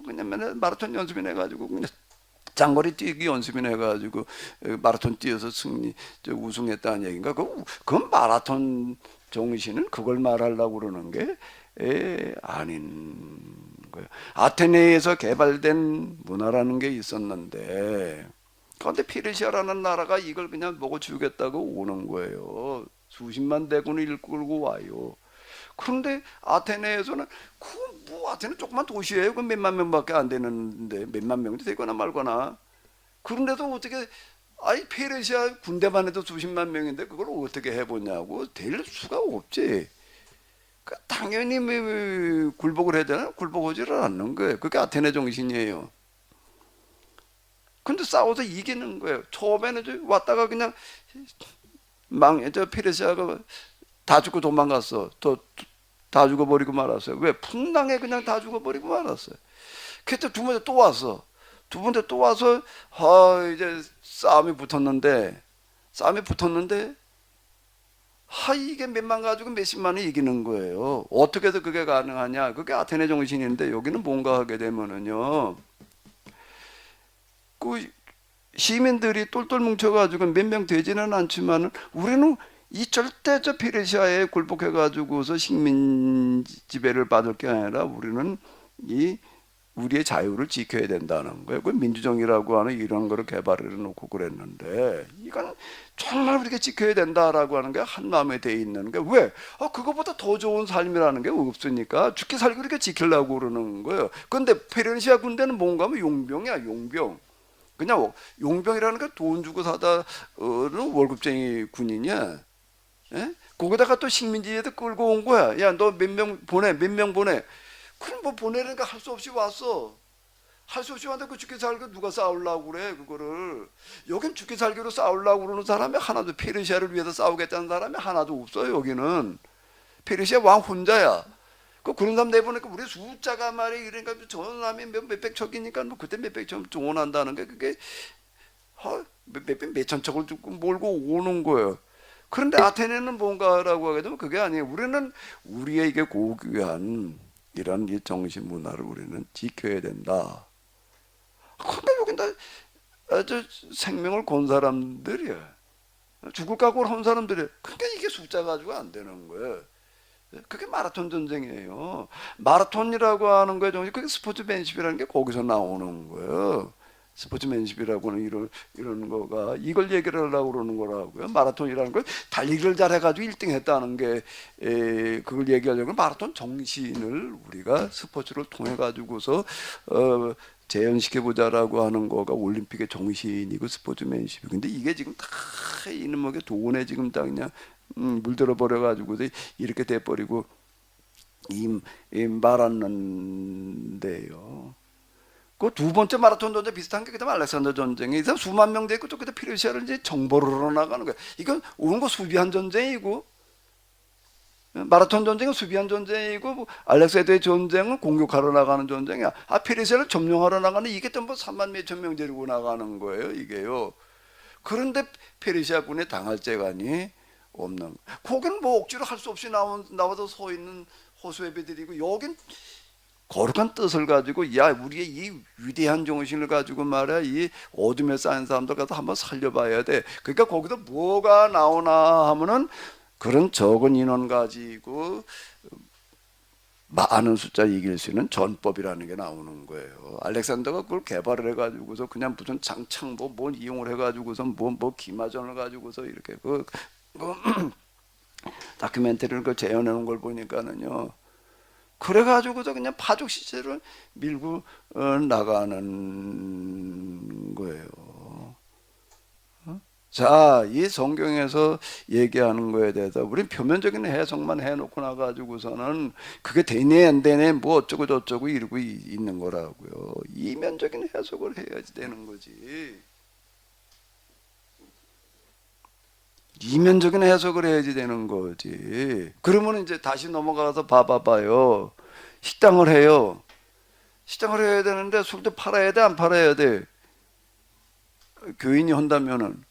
그냥 맨날 마라톤 연습이나 해가지고 그냥 장거리 뛰기 연습이나 해가지고 마라톤 뛰어서 우승했다는 얘기인가? 그 마라톤 정신은 그걸 말하려고 그러는 게 아닌 거예요. 아테네에서 개발된 문화라는 게 있었는데, 그런데 페르시아라는 나라가 이걸 그냥 먹어주겠다고 오는 거예요. 수십만 대군을 이끌고 와요. 그런데 아테네에서는 아테네 조그만 도시예요. 그 몇만 명밖에 안 되는데, 몇만 명도 되거나 말거나. 그런데도 어떻게 페르시아 군대만 해도 수십만 명인데 그걸 어떻게 해보냐고. 될 수가 없지. 당연히 굴복을 해야 되나? 굴복하지를 않는 거예요. 그게 아테네 정신이에요. 근데 싸워서 이기는 거예요. 처음에는 왔다가 그냥 페르시아가 다 죽고 도망갔어. 다 죽어버리고 말았어요. 왜? 풍랑에 그냥 다 죽어버리고 말았어요. 그때 두 번째 또 왔어. 이제 싸움이 붙었는데 이게 몇만 가지고 몇십만이 이기는 거예요. 어떻게 해서 그게 가능하냐? 그게 아테네 정신인데, 여기는 뭔가 하게 되면은요, 그 시민들이 똘똘 뭉쳐가지고 몇 명 되지는 않지만은 우리는 이 절대 페르시아에 굴복해가지고서 식민 지배를 받을 게 아니라 우리는 우리의 자유를 지켜야 된다는 거예요. 그 민주정의라고 하는 이런 거를 개발해 놓고 그랬는데, 이건 정말 우리가 지켜야 된다라고 하는 게 한마음에 돼 있는 게, 왜? 그거보다 더 좋은 삶이라는 게 없으니까 죽기 살기 그렇게 지키려고 그러는 거예요. 근데 페르시아 군대는 뭔가 하면 용병이야, 용병. 그냥 용병이라는 게 돈 주고 사다 월급쟁이 군이냐? 예? 거기다가 또 식민지에도 끌고 온 거야. 야, 너 몇 명 보내. 그럼 뭐 보내니까 할 수 없이 왔어. 할 수 없이 한데 그 죽기 살기 누가 싸우려고 그래 그거를. 여긴 죽기 살기로 싸우려고 그러는 사람이 하나도, 페르시아를 위해서 싸우겠다는 사람이 하나도 없어요. 여기는 페르시아 왕 혼자야. 그런 사람 내보니까 우리 숫자가 말이, 그러니까 저 사람이 몇백 척이니까 뭐 그때 몇백 척 동원한다는 게 그게 몇천 척을 몰고 오는 거예요. 그런데 아테네는 뭔가라고 하게 되면 그게 아니에요. 우리는 우리의 이게 고귀한 이런 이 정신 문화를 우리는 지켜야 된다. 근데 여긴 다 아주 생명을 건 사람들이야. 죽을 각오를 한 사람들이야. 그러니까 이게 숫자 가지고 안 되는 거예요. 그게 마라톤 전쟁이에요. 마라톤이라고 하는 거에 정신, 그게 스포츠맨십이라는 게 거기서 나오는 거예요. 스포츠맨십이라고는 이런 거가 이걸 얘기를 하려고 그러는 거라고요. 마라톤이라는 걸 달리기를 잘해가지고 1등 했다는 게 그걸 얘기하려고 마라톤 정신을 우리가 스포츠를 통해 가지고서 재현시켜보자라고 하는 거가 올림픽의 정신이고 스포츠맨십이. 근데 이게 지금 다 이놈의 돈에 지금 다 그냥 물들어 버려가지고 이렇게 돼버리고 말았는데요. 그 두 번째 마라톤 전쟁 비슷한 게 그다음 알렉산더 전쟁이 이제 수만 명 되고 또 그때 페르시아를 이제 정벌하러 나가는 거야. 이건 오는 거 수비한 전쟁이고, 마라톤 전쟁은 수비한 전쟁이고, 뭐 알렉산더의 전쟁은 공격하러 나가는 전쟁이야. 페르시아를 점령하러 나가는, 이게 또 뭐 3만 몇천 명 데리고 나가는 거예요, 이게요. 그런데 페르시아군에 당할 재간이 없는. 거기는 뭐 억지로 할 수 없이 나와서 서 있는 호수애비들이고, 여긴 거룩한 뜻을 가지고, 우리의 이 위대한 정신을 가지고 말이야, 이 어둠에 쌓인 사람들 가서 한번 살려봐야 돼. 그러니까 거기서 뭐가 나오나 하면은 그런 적은 인원 가지고 많은 숫자 이길 수 있는 전법이라는 게 나오는 거예요. 알렉산더가 그걸 개발을 해가지고서 그냥 무슨 장창 뭘 이용을 해가지고서 뭐 기마전을 가지고서 이렇게 다큐멘터리를 재현해 놓은 걸 보니까는요. 그래가지고서 그냥 파죽 시체를 밀고 나가는 거예요. 자, 이 성경에서 얘기하는 거에 대해서 우린 표면적인 해석만 해놓고 나가지고서는 그게 되네 안 되네 뭐 어쩌고 저쩌고 이러고 있는 거라고요. 이면적인 해석을 해야지 되는 거지. 이면적인 해석을 해야지 되는 거지. 그러면 이제 다시 넘어가서 봐봐요. 식당을 해요. 식당을 해야 되는데 술도 팔아야 돼, 안 팔아야 돼? 교인이 한다면은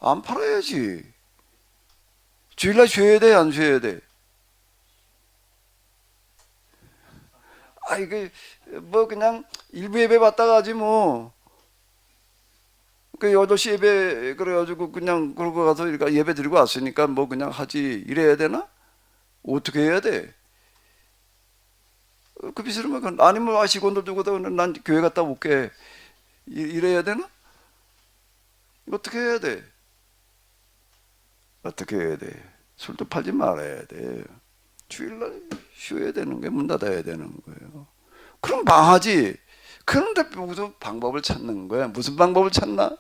안 팔아야지. 주일날 쉬어야 돼, 안 쉬어야 돼? 이게 뭐 그냥 일부 예배 받다 가지 뭐. 그 8시 예배 그래가지고 그냥 그러고 가서 예배 드리고 왔으니까 뭐 그냥 하지 이래야 되나? 어떻게 해야 돼? 그 비스름은 아니면 직원들 두고 난 교회 갔다 올게 이래야 되나? 어떻게 해야 돼? 어떻게 해야 돼? 술도 팔지 말아야 돼. 주일날 쉬어야 되는 게 문 닫아야 되는 거예요. 그럼 망하지. 그런데 무슨 방법을 찾는 거야? 무슨 방법을 찾나?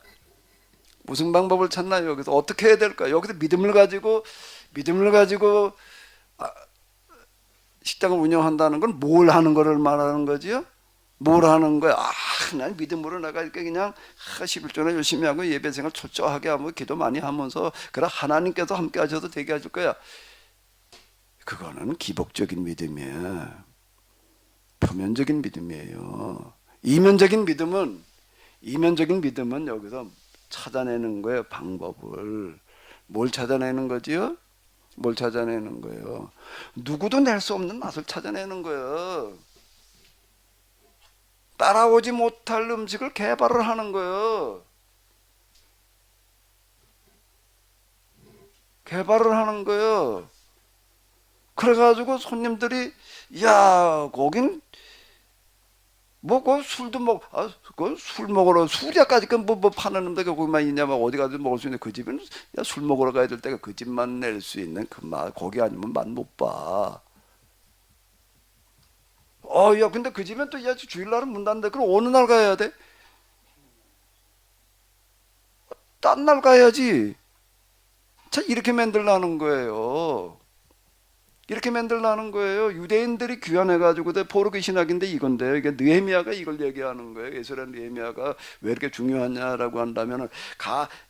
무슨 방법을 찾나? 여기서 어떻게 해야 될까? 여기서 믿음을 가지고 식당을 운영한다는 건 뭘 하는 거를 말하는 거지요? 뭘 하는 거야? 난 믿음으로 내가 이렇게 그냥 11조나 열심히 하고 예배 생활 철저하게 하고 기도 많이 하면서 그래 하나님께서 함께 하셔도 되게 해줄 거야. 그거는 기복적인 믿음이야. 표면적인 믿음이에요. 이면적인 믿음은 여기서 찾아내는 거예요. 방법을. 뭘 찾아내는 거지요? 뭘 찾아내는 거예요? 누구도 낼 수 없는 맛을 찾아내는 거예요. 따라오지 못할 음식을 개발을 하는 거예요. 개발을 하는 거예요. 그래가지고 손님들이 거긴 뭐 그 술도 술 먹으러 술야까지 뭐 파는 데가 거기만 있냐면 어디 가도 먹을 수 있는 그 집은 술 먹으러 가야 될 때가 그 집만 낼 수 있는 그 맛 거기 아니면 맛 못 봐. 근데 그 집은 또 주일날은 문 닫는데 그럼 어느 날 가야 돼? 딴 날 가야지. 자 이렇게 만들라는 거예요. 이렇게 만들라는 거예요. 유대인들이 귀환해가지고 포로기 신학인데 이건데요. 이게 느헤미야가 이걸 얘기하는 거예요. 에스라 느헤미야가 왜 이렇게 중요하냐라고 한다면은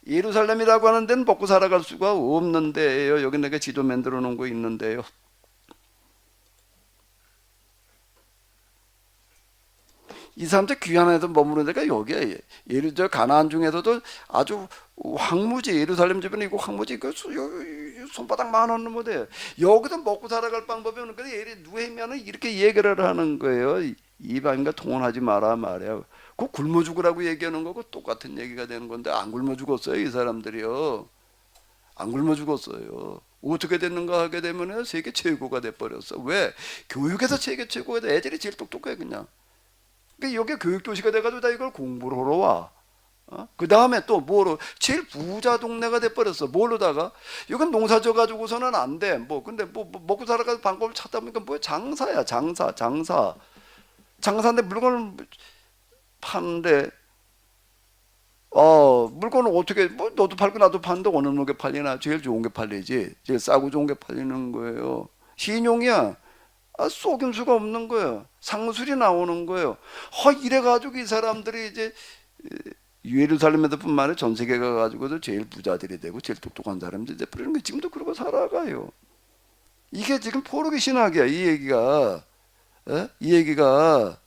예루살렘이라고 하는 데는 먹고 살아갈 수가 없는데요. 여기 내가 지도 만들어 놓은 거 있는데요. 이 사람들 귀환해서 머무는 데가 여기에 저 가나안 중에서도 아주 황무지 예루살렘 주변에 이거 황무지 그 손바닥만한 놈인데 여기서 먹고 살아갈 방법이 없는 거예요. 예를 누헤미야는 이렇게 얘기를 하는 거예요. 이방인과 통혼하지 마라 말이야. 그 굶어 죽으라고 얘기하는 거고 똑같은 얘기가 되는 건데 안 굶어 죽었어요. 이 사람들이요. 안 굶어 죽었어요. 어떻게 됐는가 하게 되면 세계 최고가 돼버렸어. 왜? 교육에서 세계 최고가 돼. 애들이 제일 똑똑해 그냥. 여기 교육 도시가 돼가지고 다 이걸 공부를 하러 와. 그 다음에 또 뭐로 제일 부자 동네가 돼버렸어. 뭘로다가 이건 농사져 가지고서는 안 돼. 근데 먹고 살아갈 방법을 찾다 보니까 뭐야 장사야 장사인데 물건을 파는데 물건을 어떻게 너도 팔고 나도 파는데 어느 게 팔리나 제일 좋은 게 팔리지. 제일 싸고 좋은 게 팔리는 거예요. 신용이야. 속임수가 없는 거예요. 상술이 나오는 거예요. 이래가지고 이 사람들이 이제 예루살렘에서뿐만 아니라 전 세계 가가지고도 제일 부자들이 되고 제일 똑똑한 사람들이 돼버리는 게 지금도 그러고 살아가요. 이게 지금 포로기 신학이야. 이 얘기가 이 얘기가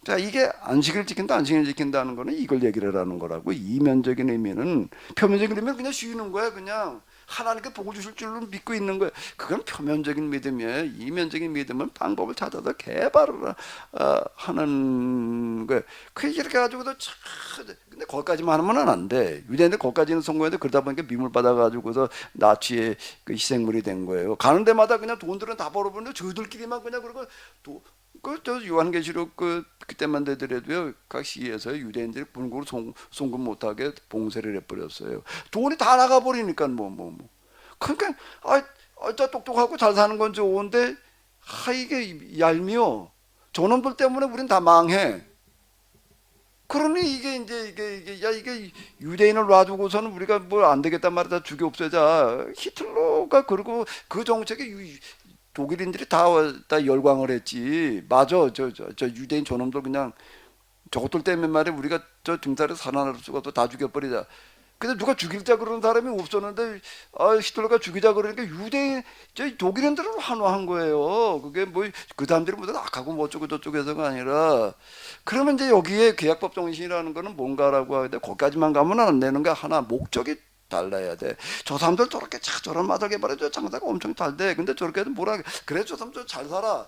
자 이게 안식을 지킨다 안식을 지킨다는 거는 이걸 얘기를 하는 거라고. 이면적인 의미는 표면적인 의미는 그냥 쉬는 거야. 그냥 하나님께 복을 주실 줄로 믿고 있는 거예요. 그건 표면적인 믿음이에요. 이면적인 믿음은 방법을 찾아서 개발을 하는 거예요. 이렇게 가지고도 근데 거기까지만 하면 안 돼. 유대인들 거기까지는 성공해도 그러다 보니까 미물 받아가지고서 나치의 그 희생물이 된 거예요. 가는 데마다 그냥 돈들은 다 벌어버리는데 저들끼리만 그냥 그러고 저 요한계시록 그때만 되더라도요 각 시에서 유대인들이 분국으로 송금 못하게 봉쇄를 해버렸어요. 돈이 다 나가버리니까 그러니까 저 똑똑하고 잘 사는 건 좋은데 이게 얄미워. 저놈들 때문에 우린 다 망해. 그러니 이게 유대인을 놔두고서는 우리가 뭐 안 되겠단 말이야. 다 죽여 없애자. 히틀러가 그리고 그 정책이 독일인들이 다 열광을 했지. 맞아. 저 유대인 저놈들 그냥 저것들 때문에 말이야 우리가 저 등살에 살아날 수가 없어. 다 죽여버리자. 근데 누가 죽이자 그러는 사람이 없었는데 히틀러가 죽이자 그러니까 유대인 저 독일인들은 환호한 거예요. 그게 그 사람들이 모두 악하고 뭐 어쩌고 저쩌고 해서가 아니라 그러면 이제 여기에 계약법 정신이라는 거는 뭔가라고 하는데 거기까지만 가면 안 되는 게 하나 목적이 달라야 돼. 저 사람들 저렇게 저런 맛을 개발해줘 장사가 엄청 잘 돼. 근데 저렇게 해도 뭐라 그래 저 사람들 잘 살아.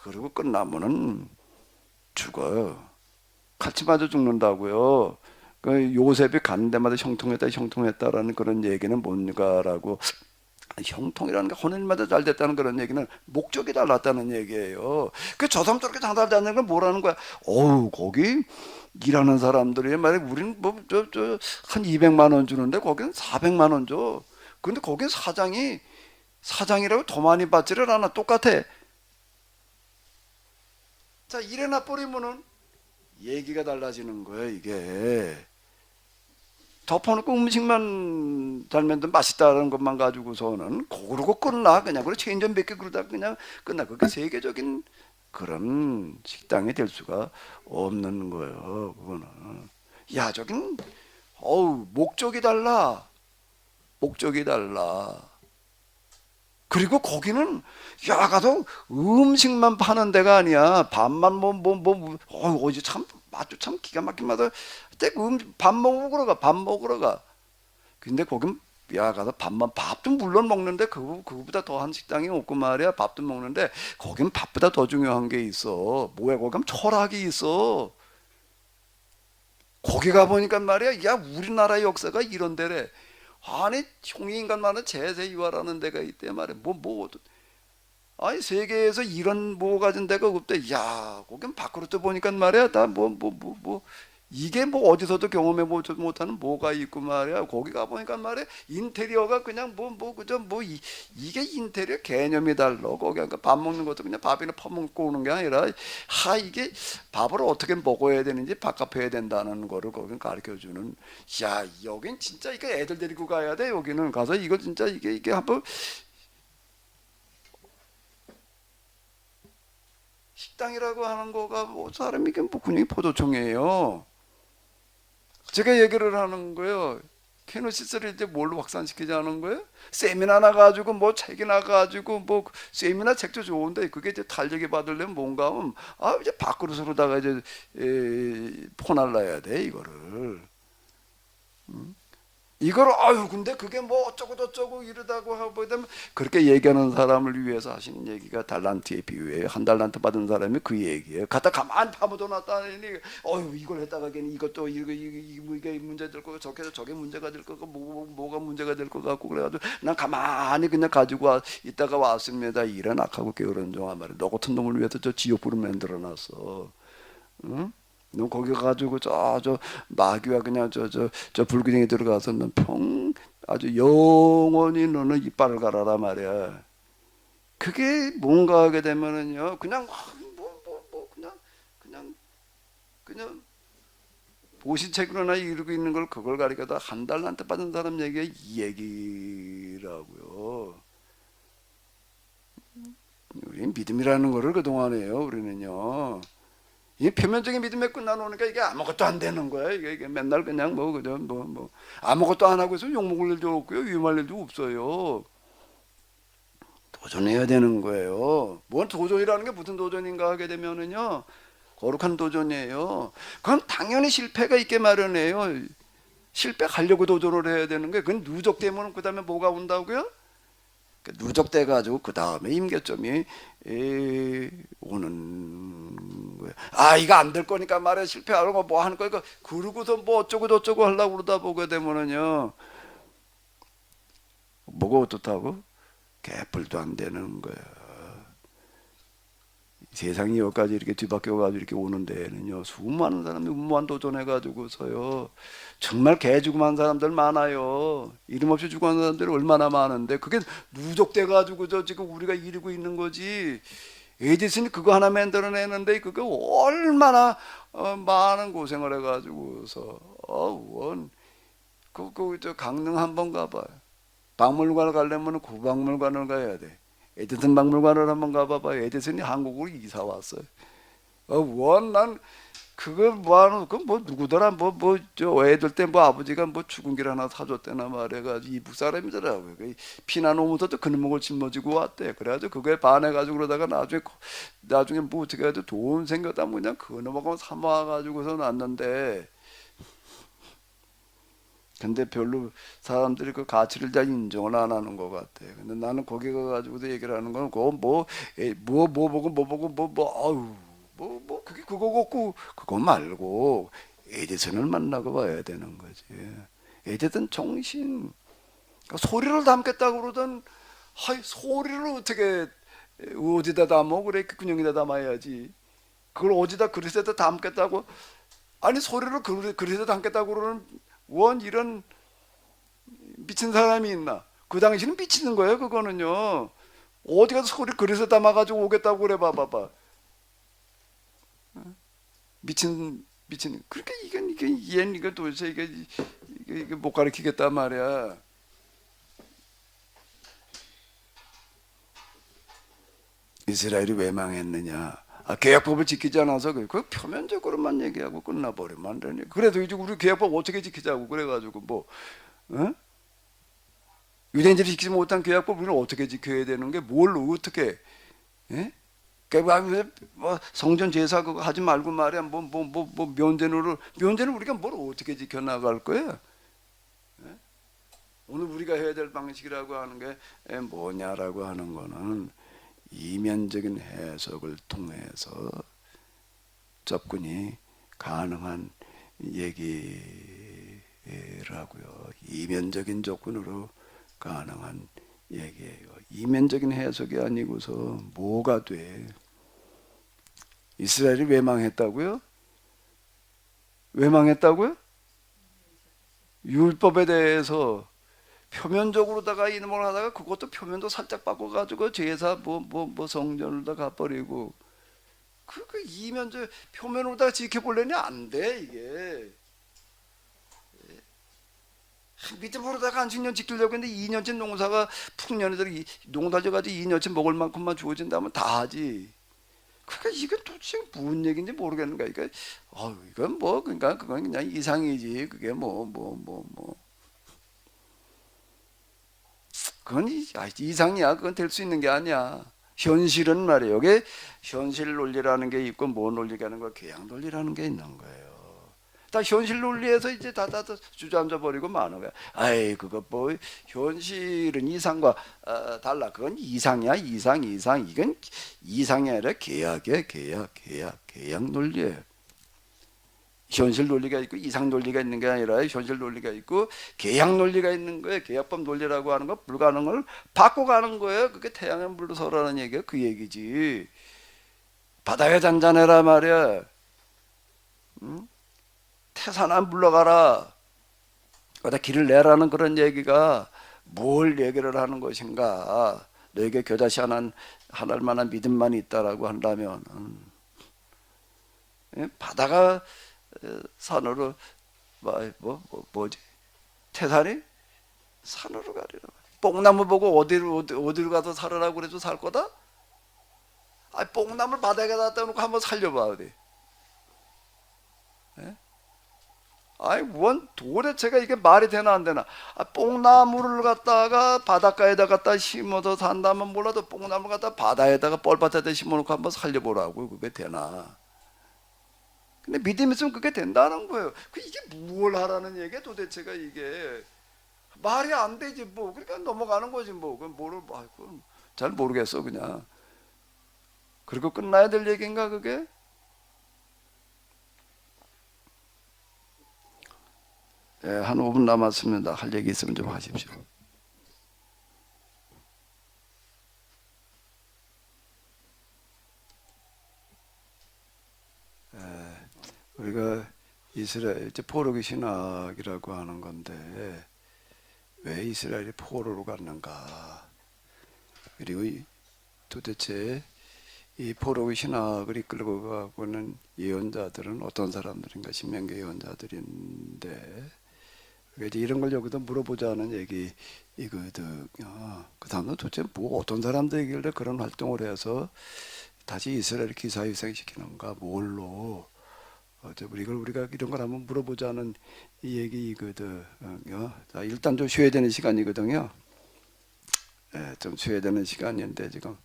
그리고 끝나면은 죽어요. 같이 맞아 죽는다고요. 그 요셉이 가는 데마다 형통했다라는 그런 얘기는 뭔가라고. 형통이라는 게 하는 일마다 잘 됐다는 그런 얘기는 목적이 달랐다는 얘기예요. 저 사람 저렇게 장사를 잘하는 건 뭐라는 거야? 거기 일하는 사람들이 말이야 우리는 한 200만 원 주는데 거기는 400만 원 줘. 근데 거기 사장이라고 더 많이 받지를 않아. 똑같아. 자 이래나 버리면은 얘기가 달라지는 거예요. 이게 덮어놓고 음식만 잘 만들면 맛있다는 것만 가지고서는 그러고 끝나. 그냥 그래 체인점 몇 개 그러다 그냥 끝나. 그게 세계적인 그런 식당이 될 수가 없는 거예요. 그거는 저긴 목적이 달라. 그리고 거기는 가서 음식만 파는 데가 아니야. 밥만 어제 참 맛도 참 기가 막힌마다 밥 먹으러 가. 근데 거긴 가서 밥도 물론 먹는데 그거보다 더한 식당이 없고 말이야. 밥도 먹는데 거긴 밥보다 더 중요한 게 있어. 뭐야 거기 가면 철학이 있어. 거기 가보니까 말이야 우리나라 역사가 이런 데래. 아니 홍익인간만은 제세유화라는 데가 있대 말이야. 아니 세계에서 이런 가진 데가 없대. 거긴 밖으로 보니까 말이야 다 이게 어디서도 경험해 보지 못하는 뭐가 있고 말이야. 거기 가보니까 말이야 인테리어가 그냥 이게 인테리어 개념이 달라. 거기 그러니까 밥 먹는 것도 그냥 밥이나 퍼먹고 오는 게 아니라 이게 밥을 어떻게 먹어야 되는지 밥값해야 된다는 거를 거긴 가르쳐주는. 여긴 진짜 이게 애들 데리고 가야 돼. 여기는 가서 이거 진짜 이게 한번 식당이라고 하는 거가 뭐 사람이 이게 뭐 그냥 포도청이에요. 제가 얘기를 하는 거예요. 케노시스를 이제 뭘로 확산시키자는 거예요? 세미나 나가지고 뭐 책이 나가지고 뭐 세미나 책도 좋은데 그게 이제 탄력이 받으려면 뭔가 하면 이제 밥그릇으로다가 이제 포날라야 돼 이거를. 이걸 근데 그게 뭐 어쩌고 저쩌고 이러다고 하고 되면 그렇게 얘기하는 사람을 위해서 하시는 얘기가 달란트의 비유예요. 한 달란트 받은 사람이 그 얘기예요. 갖다 가만히 파묻어 놨다니 이걸 했다가 괜히 이것도 이게 문제 될 거고 저게 문제가 될 거고 뭐가 문제가 될 것 같고 그래가지고 난 가만히 그냥 가지고 있다가 왔습니다. 이런 악하고 게으른 종아 말이야. 너 같은 놈을 위해서 저 지옥불을 만들어 놨어. 응? 너 거기 가지고 저 마귀와 그냥 저 불기둥에 들어가서 넌 아주 영원히 너는 이빨을 갈아라 말이야. 그게 뭔가 하게 되면은요 그냥 그냥 보시책으로나 이루고 있는 걸 그걸 가리켜다 한 달란트 받은 사람 얘기가 이 얘기라고요. 우리 믿음이라는 거를 그동안 해요. 우리는요. 이 표면적인 믿음에 끝나놓으니까 이게 아무것도 안 되는 거야. 이게 맨날 그냥 뭐 아무것도 안 하고 있으면 욕먹을 일도 없고요. 위험할 일도 없어요. 도전해야 되는 거예요. 뭔 도전이라는 게 무슨 도전인가 하게 되면은요. 거룩한 도전이에요. 그건 당연히 실패가 있게 마련해요. 실패하려고 도전을 해야 되는 거예요. 그건 누적되면 그 다음에 뭐가 온다고요? 누적돼 가지고 그 다음에 임계점이 오는 거예요. 이거 안 될 거니까 말이야 실패하고 뭐 하는 거니까 그러고서 뭐 어쩌고 저쩌고 하려고 그러다 보게 되면은요 뭐가 어떻다고? 개뿔도 안 되는 거야. 세상이 여기까지 이렇게 뒤바뀌어가지고 이렇게 오는 데에는요 수많은 사람이 무한 도전해가지고서요 정말 개 죽음한 사람들 많아요. 이름 없이 죽어가는 사람들이 얼마나 많은데 그게 누적돼가지고 지금 우리가 이루고 있는 거지. 에디슨이 그거 하나 만들어내는데 그거 얼마나 많은 고생을 해가지고서 저 강릉 한번 가봐요. 박물관을 가려면 구박물관을 가야 돼. 에디슨 박물관을 한번 가봐봐요. 에디슨이 한국으로 이사 왔어요. 난 그거 뭐 누구더라 저 애들 때 아버지가 죽은 길 하나 사줬대나 말해가지고 이북 사람이더라고요. 피난 오면서 또 그놈목을 짊어지고 왔대. 그래가지고 그거에 반해가지고 그러다가 나중에 뭐 어떻게 해가지고 돈 생겼다 그냥 그놈하고 삼아가지고서 났는데. 근데 별로 사람들이 그 가치를 잘 인정을 안 하는 것 같아. 근데 나는 거기 가가지고도 얘기를 하는 건, 그게 그거 말고, 에디슨을 만나고 봐야 되는 거지. 에디슨 정신. 그러니까 소리를 담겠다고 그러던, 소리를 어떻게, 어디다 담어? 그래, 그 근형에다 담아야지. 그걸 어디다 그릇에다 담겠다고? 아니, 소리를 그릇에 담겠다고 그러는, 이런 미친 사람이 있나? 그 당시는 미치는 거예요. 그거는요. 어디 가서 소리 그래서 담아가지고 오겠다고 그래 봐봐. 미친. 그러니까 이게 도대체 이게 못 가르치겠단 말이야. 이스라엘이 왜 망했느냐? 계약법을 지키지 않아서 그 표면적으로만 얘기하고 끝나버리면 안 되니. 그래도 이제 우리 계약법 어떻게 지키자고 그래가지고 유대인들이 지키지 못한 계약법 우리는 어떻게 지켜야 되는 게 뭘 어떻게? 예? 그러니까 성전 제사 그거 하지 말고 말이야 면제는 우리가 뭘 어떻게 지켜 나갈 거야? 예? 오늘 우리가 해야 될 방식이라고 하는 게 뭐냐라고 하는 거는. 이면적인 해석을 통해서 접근이 가능한 얘기라고요. 이면적인 접근으로 가능한 얘기예요. 이면적인 해석이 아니고서 뭐가 돼? 이스라엘이 왜 망했다고요? 왜 망했다고요? 율법에 대해서 표면적으로다가 이놈을 하다가 그것도 표면도 살짝 바꿔가지고 제사 성전을 다 가버리고 그 이면적 표면으로다가 지켜보려니 안 돼 이게. 믿음으로다가 안식년 지키려고 했는데 2년째 농사가 풍년이들 농사 져가지고 2년째 먹을 만큼만 주어진다면 다 하지. 그러니까 이건 도대체 무슨 얘기인지 모르겠는 거야. 그러니까 이건 뭐 그러니까 그건 그냥 이상이지. 그게 그건 이상이야. 그건 될 수 있는 게 아니야. 현실은 말이에요. 여기 현실 논리라는 게 있고 뭐 논리라는 거, 계약 논리라는 게 있는 거예요. 다 현실 논리에서 이제 다 주저앉아 버리고 마는 거야. 아이 그거 뭐 현실은 이상과 달라. 그건 이상이야. 이상. 이건 이상이 아니라 계약이야. 계약 논리예요. 현실 논리가 있고 이상 논리가 있는 게 아니라 현실 논리가 있고 계약 논리가 있는 거예요. 계약법 논리라고 하는 거 불가능을 바꿔가는 거예요. 그게 태양의 물로 서라는 얘기가 그 얘기지. 바다에 잔잔해라 말이야. 응? 태산아 물러가라. 거기다 길을 내라는 그런 얘기가 뭘 얘기를 하는 것인가. 너에게 겨자씨 하나할 만한 믿음만 있다라고 한다면 바다가 산으로 뭐지? 태산이 산으로 가리라. 뽕나무 보고 어디로 가서 살으라고 그래도 살 거다? 뽕나무를 바다에 갖다 놓고 한번 살려봐 어디. 도대체가 이게 말이 되나 안 되나? 뽕나무를 갖다가 바닷가에다 갖다 심어서 산다면 몰라도 뽕나무를 갖다 바다에다가 뻘밭에다 심어놓고 한번 살려보라고. 그게 되나? 근데 믿음이 있으면 그게 된다는 거예요. 이게 뭘 하라는 얘기야 도대체가. 이게 말이 안 되지 뭐. 그러니까 넘어가는 거지 뭐. 그건 잘 모르겠어 그냥. 그리고 끝나야 될 얘기인가 그게? 한 5분 남았습니다. 할 얘기 있으면 좀 하십시오. 우리가 이스라엘 포로기 신학이라고 하는 건데 왜 이스라엘이 포로로 갔는가? 그리고 도대체 이 포로기 신학을 이끌고 가고는 예언자들은 어떤 사람들인가? 신명기 예언자들인데 이제 이런 걸 여기도 물어보자는 얘기이거든. 그 다음은 도대체 어떤 사람들이길래 그런 활동을 해서 다시 이스라엘 기사회생시키는가? 뭘로? 우리가 이런 걸 한번 물어보자는 이 얘기거든. 자, 일단 좀 쉬어야 되는 시간이거든요. 좀 쉬어야 되는 시간인데 지금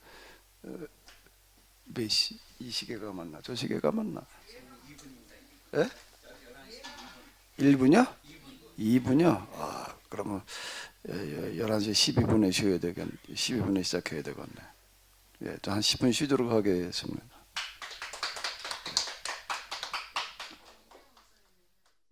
몇 시? 이 시계가 맞나? 저 시계가 맞나? 1분이요? 2분이요? 그러면 11시 12분에 쉬어야 되겠네. 12분에 시작해야 되겠네. 한 10분 쉬도록 하겠습니다.